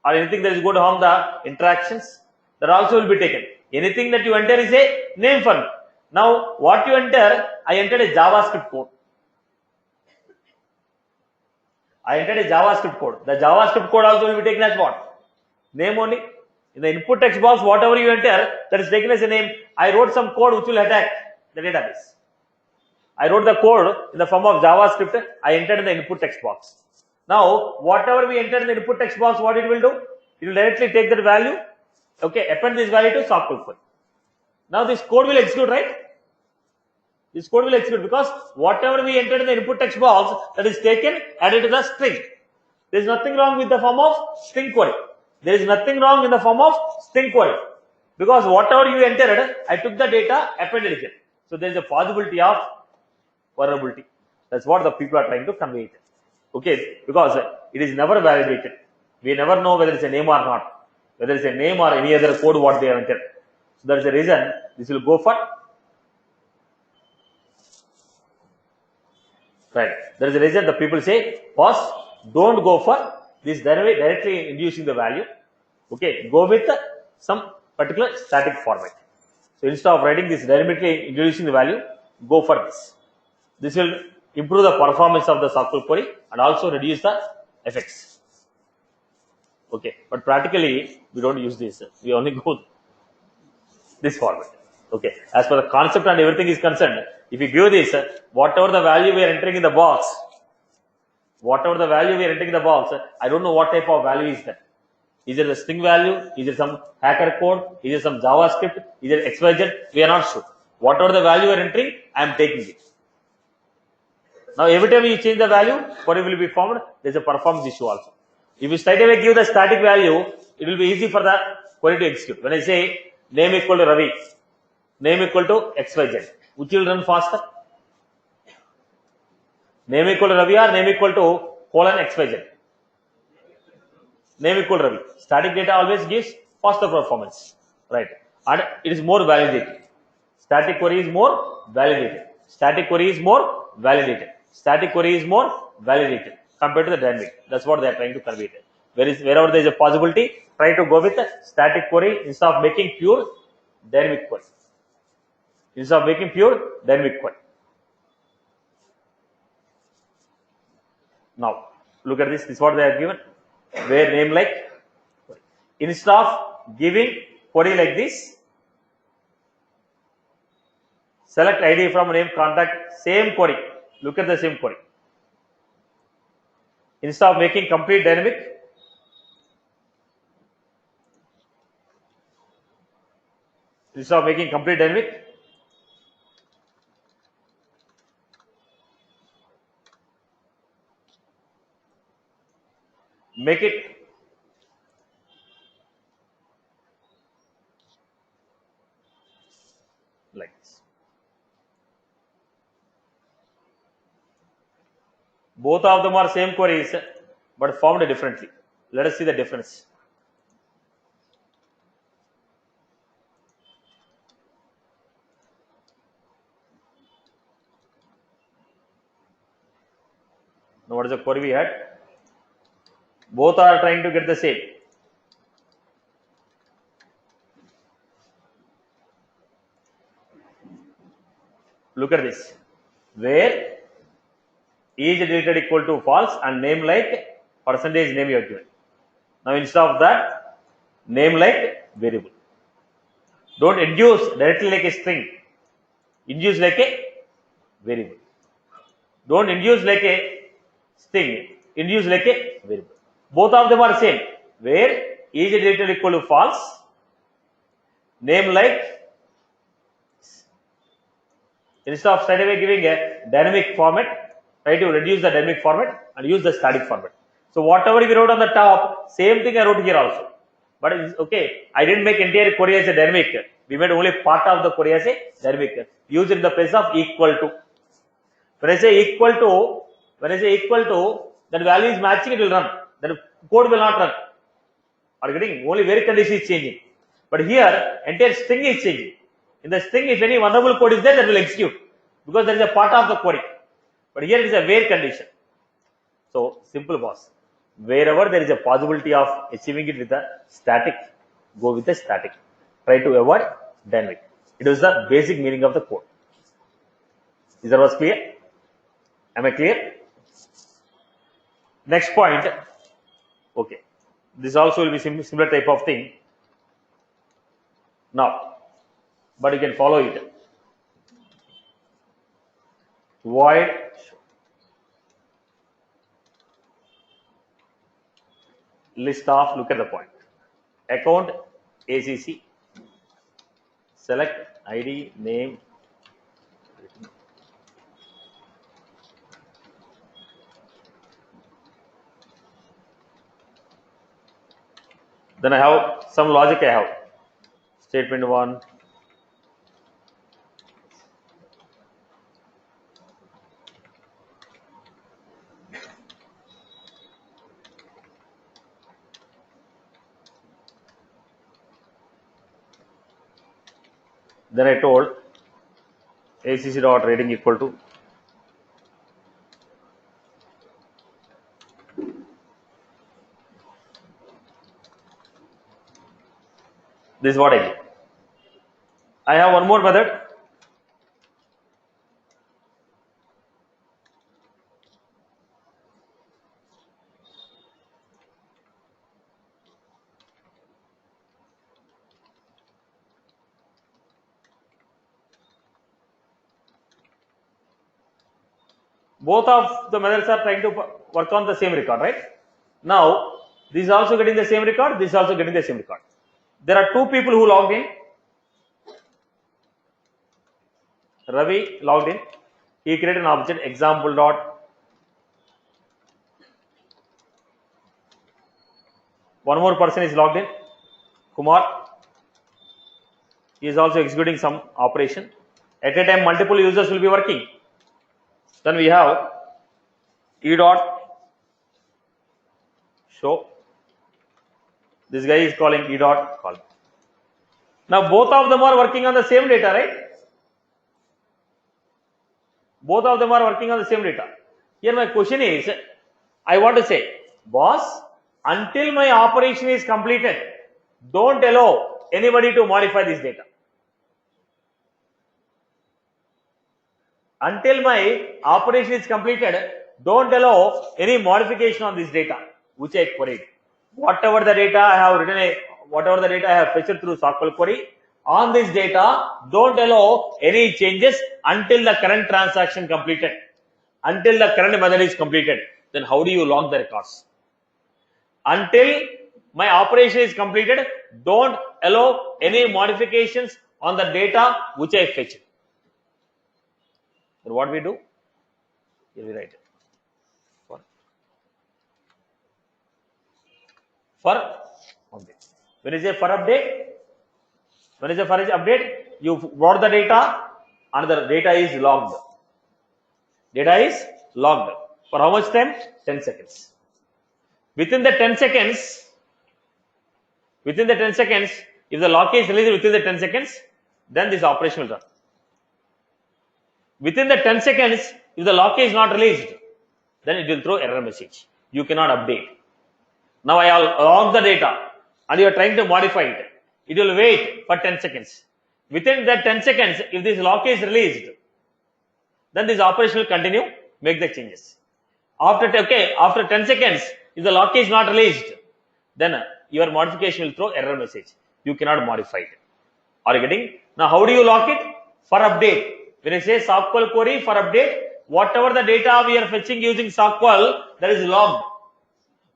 or anything that is going to harm the interactions, that also will be taken. Anything that you enter is a name for me. Now, what you enter, I entered a JavaScript code. I entered a JavaScript code. The JavaScript code also will be taken as what? Name only. In the input text box, whatever you enter, that is taken as a name. I wrote some code which will attack the database. I wrote the code in the form of JavaScript. I entered in the input text box. Now, whatever we enter in the input text box, what it will do? It will directly take that value. Okay, append this value to SQL query. Now, this code will execute, right? This code will execute because whatever we entered in the input text box, that is taken, added to the string. There is nothing wrong with the form of string query. There is nothing wrong in the form of string query because whatever you entered, I took the data, appended it. So there is a possibility of vulnerability. That's what the people are trying to convey it. Okay, because it is never validated. We never know whether it's a name or not, whether it's a name or any other code what they have entered. So there is a reason this will go for. Right. There is a reason the people say, first, don't go for this directly inducing the value. Okay, go with some particular static format. So instead of writing this dynamically introducing the value, go for this. This will improve the performance of the SQL query and also reduce the effects. Okay, but practically we don't use this. We only go this format. Okay, as per the concept and everything is concerned, if you give this, whatever the value we are entering in the box, I don't know what type of value is that. Is it a string value? Is it some hacker code? Is it some JavaScript? Is it XYZ? We are not sure. Whatever the value we are entering, I am taking it. Now, every time you change the value, query will be formed. There is a performance issue also. If you straight away give the static value, it will be easy for the query to execute. When I say name equal to Ravi, name equal to XYZ, which will run faster? Name equal to Ravi or name equal to colon XYZ? Name equal to Ravi. Static data always gives faster performance, right? And it is more validated. Static query is more validated. Static query is more validated. Static query is more validated compared to the dynamic. That's what they are trying to convey. Wherever there is a possibility, try to go with the static query instead of making pure dynamic query. Instead of making pure dynamic query. Now, look at this. This is what they have given. Where name like query. Instead of giving query like this, select ID from name contact, same query. Look at the same query. Instead of making complete dynamic, make it like this. Both of them are same queries, but formed differently. Let us see the difference. Now, what is the query we had? Both are trying to get the same. Look at this. Where is deleted equal to false and name like percentage name you are given. Now instead of that, name like variable. Don't induce directly like a string. Induce like a variable. Don't induce like a string. Induce like a variable. Both of them are same. Where is deleted equal to false. Name like, instead of straight away giving a dynamic format, try to reduce the dynamic format and use the static format. So whatever we wrote on the top, same thing I wrote here also. But it's okay. I didn't make entire query as a dynamic. We made only part of the query as a dynamic. Use in the place of equal to. When I say equal to, that value is matching, it will run. That code will not run. Are you getting? Only where condition is changing. But here, entire string is changing. In the string, if any vulnerable code is there, that will execute. Because there is a part of the query. But here it is a where condition. So, simple boss. Wherever there is a possibility of achieving it with a static, go with the static. Try to avoid dynamic. It was the basic meaning of the code. Is that was clear? Am I clear? Next point. Okay. This also will be similar type of thing. Now, but you can follow it. Void list of, look at the point. Account ACC. Select ID, name. Then I have some logic I have. Statement 1. Then I told ACC dot rating equal to this is what I did. I have one more method. Both of the methods are trying to work on the same record, right? Now, this is also getting the same record, this is also getting the same record. There are two people who logged in. Ravi logged in. He created an object example dot. One more person is logged in. Kumar. He is also executing some operation. At a time, multiple users will be working. Then we have E dot show. This guy is calling E dot call. Now both of them are working on the same data, right? Both of them are working on the same data. Here my question is, I want to say, boss, until my operation is completed, don't allow anybody to modify this data. Until my operation is completed, don't allow any modification on this data, which I queried. Whatever the data I have written, whatever the data I have fetched through SQL query, on this data, don't allow any changes until the current transaction completed, until the current method is completed. Then how do you log the records? Until my operation is completed, don't allow any modifications on the data which I fetched. Then what we do? Here we write for update. When is it for update? When is it for update? You brought the data and the data is logged. Data is logged. For how much time? 10 seconds. Within the 10 seconds, if the lock is released within the 10 seconds, then this operation will run. Within the 10 seconds, if the lock is not released, then it will throw error message. You cannot update. Now I log the data and you are trying to modify it. It will wait for 10 seconds. Within that 10 seconds, if this lock is released, then this operation will continue, make the changes. After 10 seconds, if the lock is not released, then your modification will throw error message. You cannot modify it. Are you getting? Now, how do you lock it? For update. When I say SQL query for update, whatever the data we are fetching using SQL, that is logged.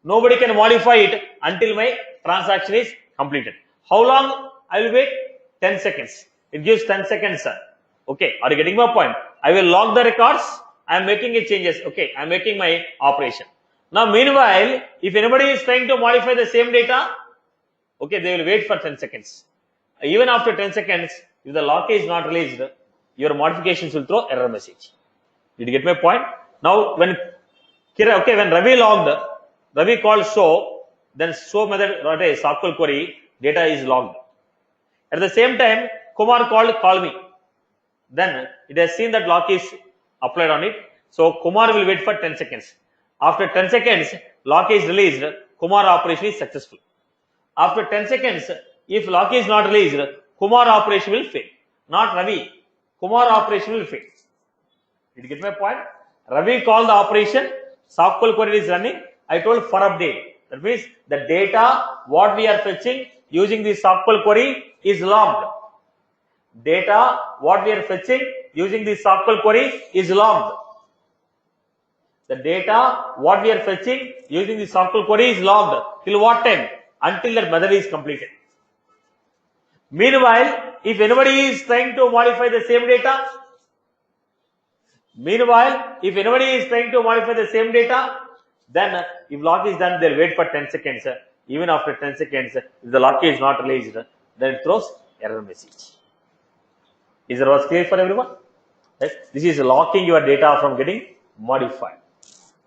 Nobody can modify it until my transaction is completed. How long? I will wait 10 seconds. It gives 10 seconds, sir. Okay, are you getting my point? I will log the records. I am making a changes. Okay, I am making my operation. Now, meanwhile, if anybody is trying to modify the same data, okay, they will wait for 10 seconds. Even after 10 seconds, if the lock is not released, your modifications will throw error message. Did you get my point? Now, when Ravi logged, Ravi called show, then show method wrote a SQL query, data is logged. At the same time, Kumar called call me. Then it has seen that lock is applied on it. So Kumar will wait for 10 seconds. After 10 seconds, lock is released, Kumar operation is successful. After 10 seconds, if lock is not released, Kumar operation will fail. Not Ravi. Kumar operation will fail. Did you get my point? Ravi called the operation, SQL query is running. I told for update. That means the data, what we are fetching using the SQL query is logged. Data, what we are fetching using the SQL query is logged. The data, what we are fetching using the SQL query is logged. Till what time? Until that method is completed. Meanwhile, if anybody is trying to modify the same data, then if lock is done, they'll wait for 10 seconds. Even after 10 seconds, if the lock is not released, then it throws error message. Is that was clear for everyone? Right? This is locking your data from getting modified.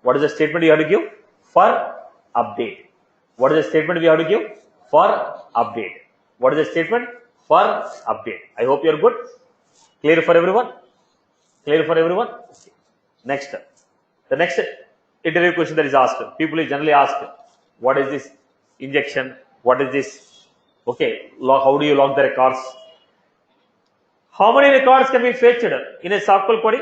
What is the statement you have to give? For update. What is the statement we have to give? For update. What is the statement? For update. I hope you are good. Clear for everyone? Clear for everyone? Okay. Next. The next interview question that is asked. People is generally asked, what is this injection? What is this? Okay, how do you log the records? How many records can be fetched in a SQL query?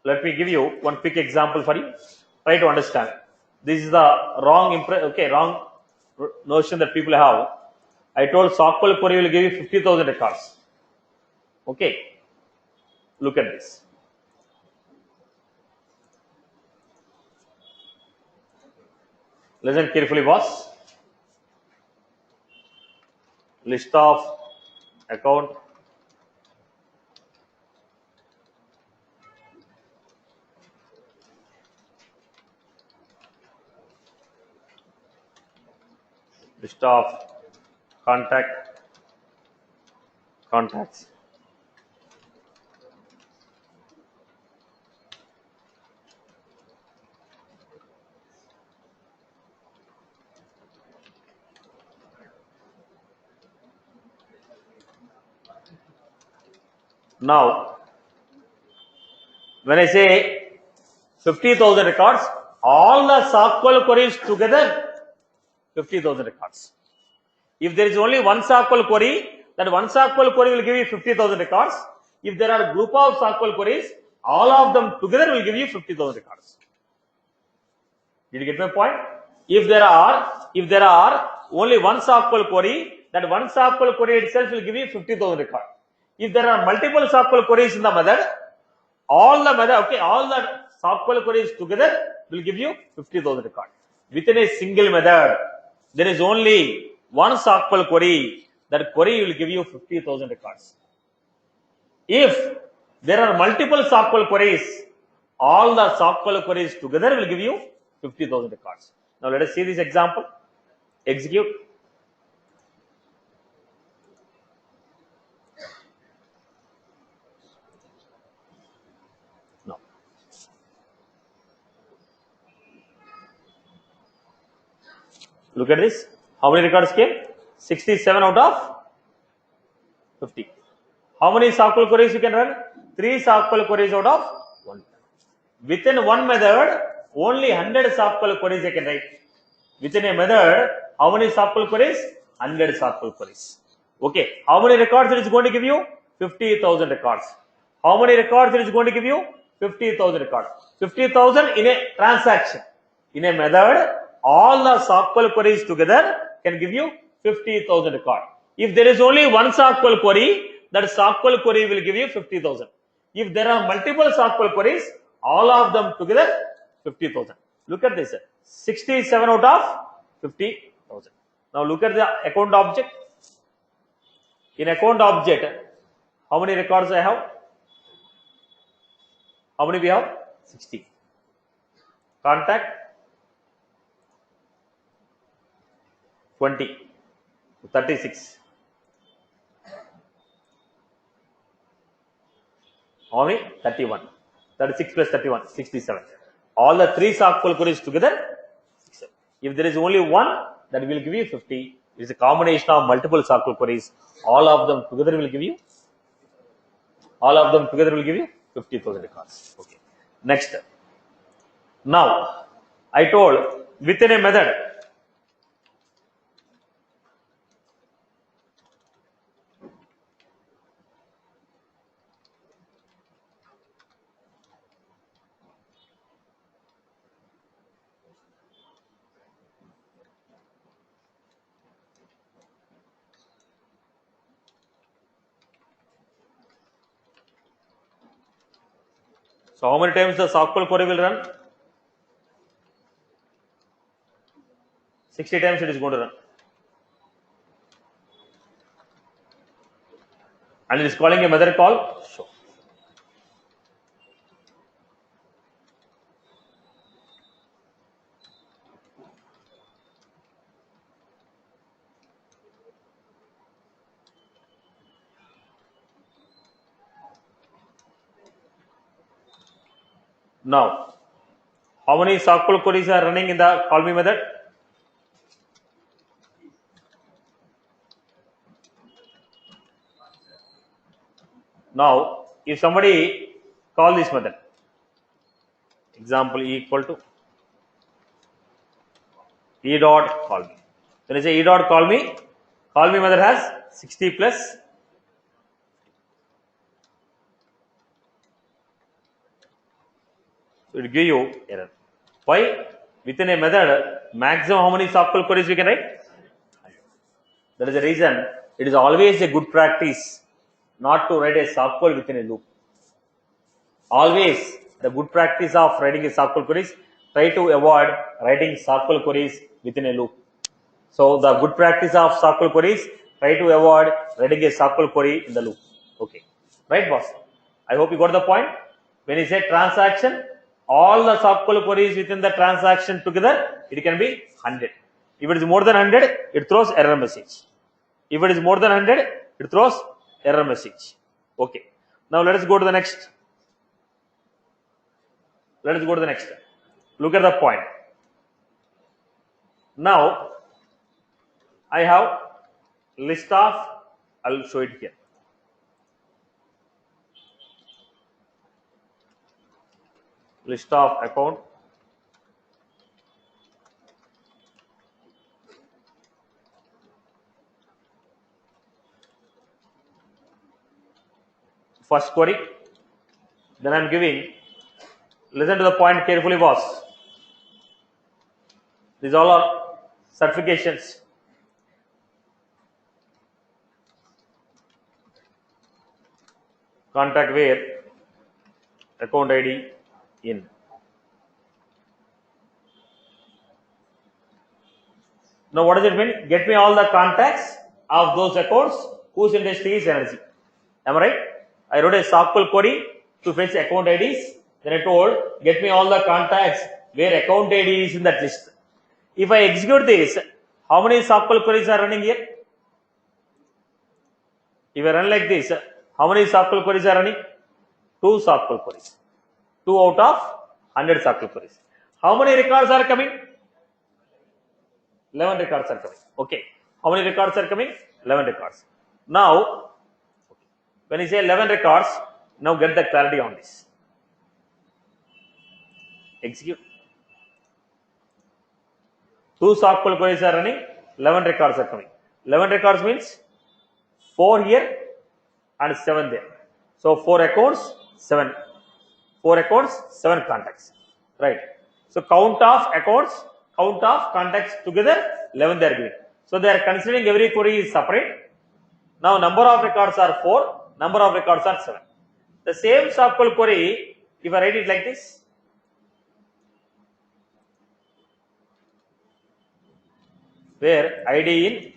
Let me give you one quick example for you. Try to understand. This is the wrong notion that people have. I told SQL query will give you 50,000 records. Okay. Look at this. Listen carefully, boss. List of account. List of contacts. Now, when I say 50,000 records, all the SQL queries together, 50,000 records. If there is only one SQL query, that one SQL query will give you 50,000 records. If there are a group of SQL queries, all of them together will give you 50,000 records. Did you get my point? If there are only one SQL query, that one SQL query itself will give you 50,000 records. If there are multiple SQL queries in the method, all the SQL queries together will give you 50,000 records. Within a single method, there is only one SQL query. That query will give you 50,000 records. If there are multiple SQL queries, all the SQL queries together will give you 50,000 records. Now let us see this example. Execute. No. Look at this. How many records came? 67 out of 50. How many SQL queries you can run? 3 SQL queries out of 1. Within one method, only 100 SQL queries I can write. Within a method, how many SQL queries? 100 SQL queries. Okay. How many records it is going to give you? 50,000 records. How many records it is going to give you? 50,000 records. 50,000 in a transaction. In a method, all the SQL queries together can give you 50,000 records. If there is only one SQL query, that SQL query will give you 50,000. If there are multiple SQL queries, all of them together 50,000. Look at this, 67 out of 50,000. Now look at the account object. In account object, how many records I have? How many we have? 60. Contact 20, 36. How many? 31. 36 plus 31, 67. All the three SQL queries together, 67. If there is only one, that will give you 50. It is a combination of multiple SQL queries. All of them together will give you 50,000 records. Okay. Next. Now, I told within a method, so how many times the SQL query will run? 60 times it is going to run. And it is calling a method called show. Now, how many SQL queries are running in the call me method? Now, if somebody call this method, example E equal to E dot call me. When I say E dot call me method has 60 plus. So it will give you error. Why? Within a method, maximum how many SQL queries we can write? That is the reason it is always a good practice not to write a SQL within a loop. Always the good practice of writing a SQL queries, try to avoid writing SQL queries within a loop. So the good practice of SQL queries, try to avoid writing a SQL query in the loop. Okay. Right, boss? I hope you got the point. When you say transaction, all the SQL queries within the transaction together, it can be 100. If it is more than 100, it throws error message. If it is more than 100, it throws error message. Okay. Now let us go to the next. Let us go to the next. Look at the point. Now, I have list of, I'll show it here. List of account. First query. Then I'm giving, listen to the point carefully, boss. These all are certifications. Contact where, account ID in. Now what does it mean? Get me all the contacts of those accounts whose industry is energy. Am I right? I wrote a SQL query to fetch account IDs. Then I told, get me all the contacts where account ID is in that list. If I execute this, how many SQL queries are running here? If I run like this, how many SQL queries are running? 2 SQL queries. 2 out of 100 SQL queries. How many records are coming? 11 records are coming. Okay. How many records are coming? 11 records. Now, when you say 11 records, now get the clarity on this. Execute. 2 SQL queries are running, 11 records are coming. 11 records means 4 here, and 7 there. So 4 accounts, 7. 4 accounts, 7 contacts. Right. So count of accounts, count of contacts together 11 they are given. So they are considering every query is separate. Now number of records are 4, number of records are 7. The same SQL query, if I write it like this, where ID in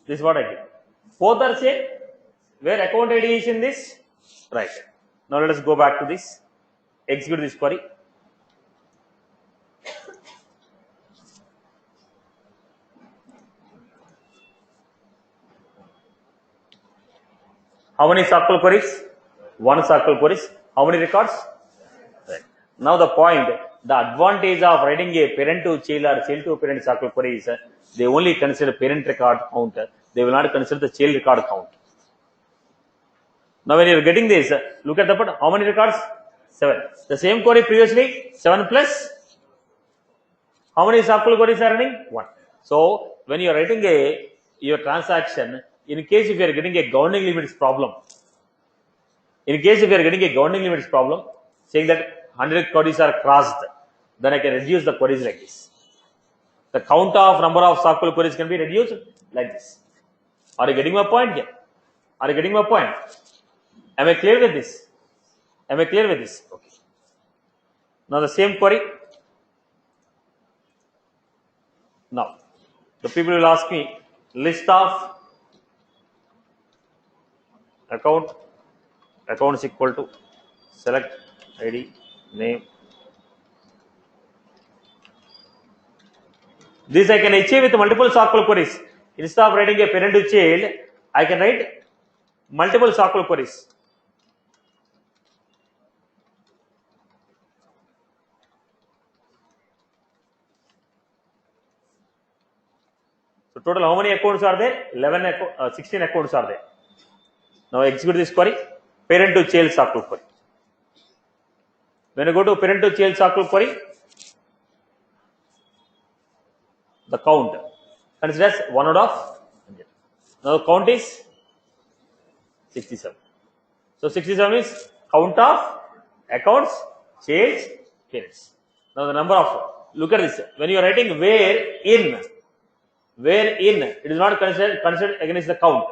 this is what I did. Both are same. Where account ID is in this, right. Now let us go back to this, execute this query. How many SQL queries? 1 SQL queries. How many records? Right. Now the point, the advantage of writing a parent to child or child to parent SQL query is they only consider parent record count. They will not consider the child record count. Now when you are getting this, look at the part, how many records? 7. The same query previously, 7 plus, how many SQL queries are running? 1. So when you are writing your transaction, in case if you are getting a governing limits problem, saying that 100 queries are crossed, then I can reduce the queries like this. The count of number of SQL queries can be reduced like this. Are you getting my point here? Are you getting my point? Am I clear with this? Okay. Now the same query. Now, the people will ask me, list of accounts equal to select ID, name. This I can achieve with multiple SQL queries. Instead of writing a parent to child, I can write multiple SQL queries. So total how many accounts are there? 16 accounts are there. Now execute this query, parent to child SQL query. When you go to parent to child SQL query, the count considers 1 out of 100. Now the count is 67. So 67 is count of accounts, child, parents. Now the number of, look at this, when you are writing where in, it is not considered against the count,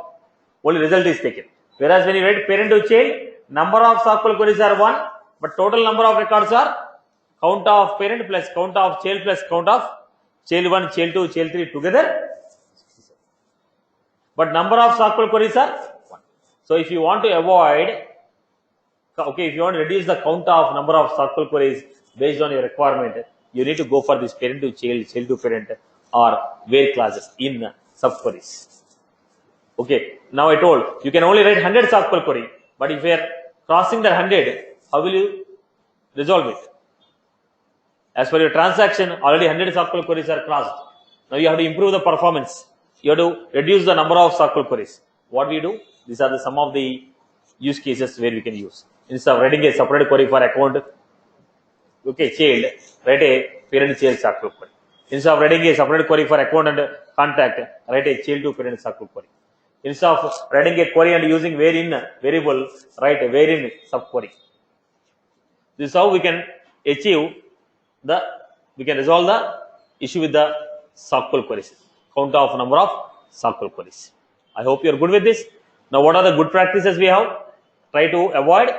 only result is taken. Whereas when you write parent to child, number of SQL queries are 1, but total number of records are count of parent plus count of child plus count of child 1, child 2, child 3 together. But number of SQL queries are 1. So if you want to avoid, if you want to reduce the count of number of SQL queries based on your requirement, you need to go for this parent to child, child to parent, or where clauses in subqueries. Okay, now I told you can only write 100 SQL query, but if you are crossing the 100, how will you resolve it? As per your transaction, already 100 SQL queries are crossed. Now you have to improve the performance. You have to reduce the number of SQL queries. What do you do? These are some of the use cases where we can use. Instead of writing a separate query for account, child, write a parent child SQL query. Instead of writing a separate query for account and contact, write a child to parent SQL query. Instead of writing a query and using wherein variable, write a wherein subquery. This is how we can resolve the issue with the SQL queries. Count of number of SQL queries. I hope you are good with this. Now, what are the good practices we have? Try to avoid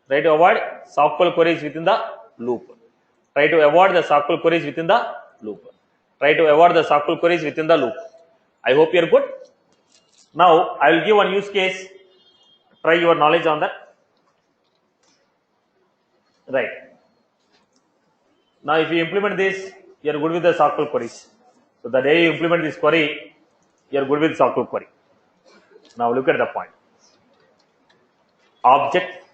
SQL queries within the loop. Try to avoid the SQL queries within the loop. I hope you are good. Now, I will give one use case. Try your knowledge on that. Right. Now, if you implement this, you are good with the SQL queries. So, the day you implement this query, you are good with SQL query. Now, look at the point. Object.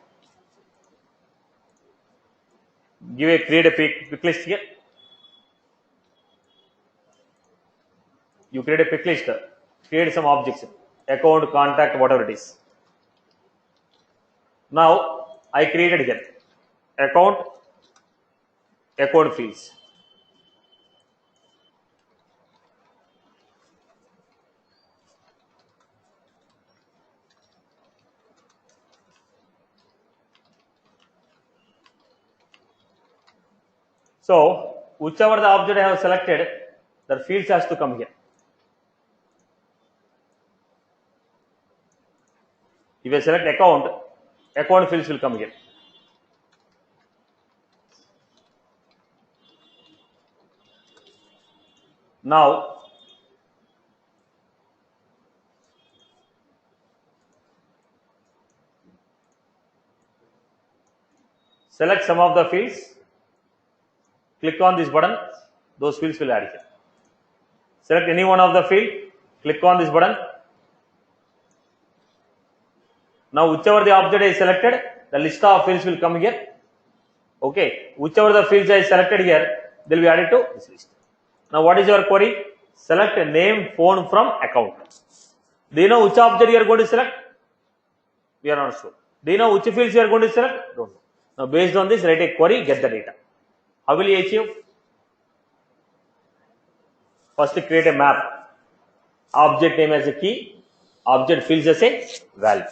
Create a pick list here. You create a pick list create some objects, account, contact, whatever it is. Now I created here account fields. So whichever the object I have selected, the fields has to come here. If I select account fields will come here. Now select some of the fields, click on this button, those fields will add here. Select any one of the field, click on this button. Now whichever the object is selected, the list of fields will come here. Okay, whichever the fields I selected here, they will be added to this list. Now what is your query? Select a name phone from account. Do you know which object you are going to select? We are not sure. Do you know which fields you are going to select? Don't know. Now based on this, write a query, get the data. How will you achieve? First create a map. Object name as a key, object fields as a value.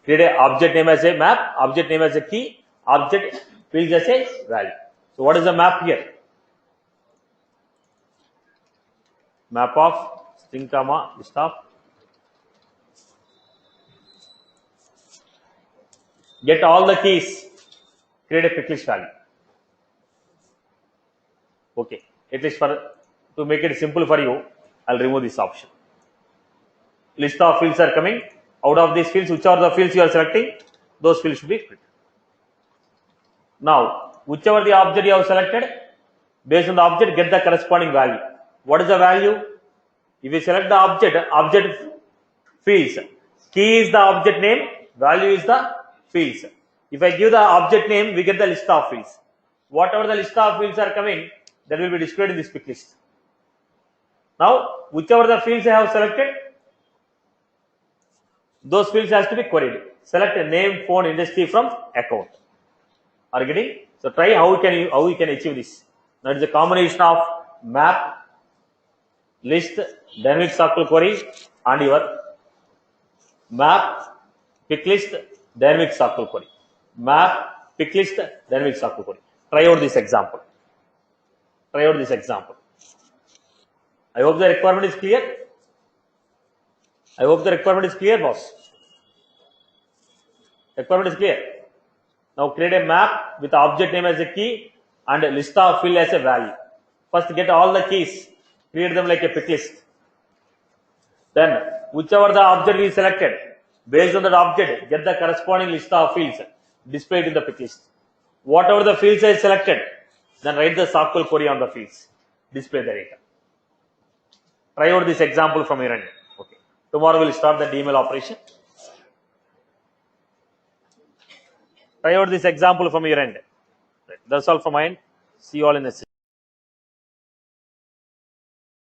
Create a object name as a map, object name as a key, object fields as a value. So what is the map here? Map of string comma list of. Get all the keys. Create a pick list value. Okay, at least to make it simple for you, I'll remove this option. List of fields are coming. Out of these fields, which are the fields you are selecting, those fields should be filled. Now, whichever the object you have selected, based on the object, get the corresponding value. What is the value? If you select the object fields, key is the object name, value is the fields. If I give the object name, we get the list of fields. Whatever the list of fields are coming, that will be displayed in this pick list. Now, whichever the fields I have selected, those fields has to be queried. Select a name, phone, industry from account. Are you getting? So try how you can achieve this. Now it is a combination of map, list, dynamic SQL query, and your map, pick list, dynamic SQL query. Map, pick list, dynamic SQL query. Try out this example. I hope the requirement is clear. I hope the requirement is clear, boss. Requirement is clear. Now create a map with the object name as a key and a list of field as a value. First get all the keys, create them like a pick list. Then whichever the object is selected, based on that object, get the corresponding list of fields displayed in the pick list. Whatever the fields is selected, then write the SQL query on the fields, display the data. Try out this example from your end. Okay. Tomorrow we'll start the email operation. Try out this example from your end. That's all from my end. See you all in the session.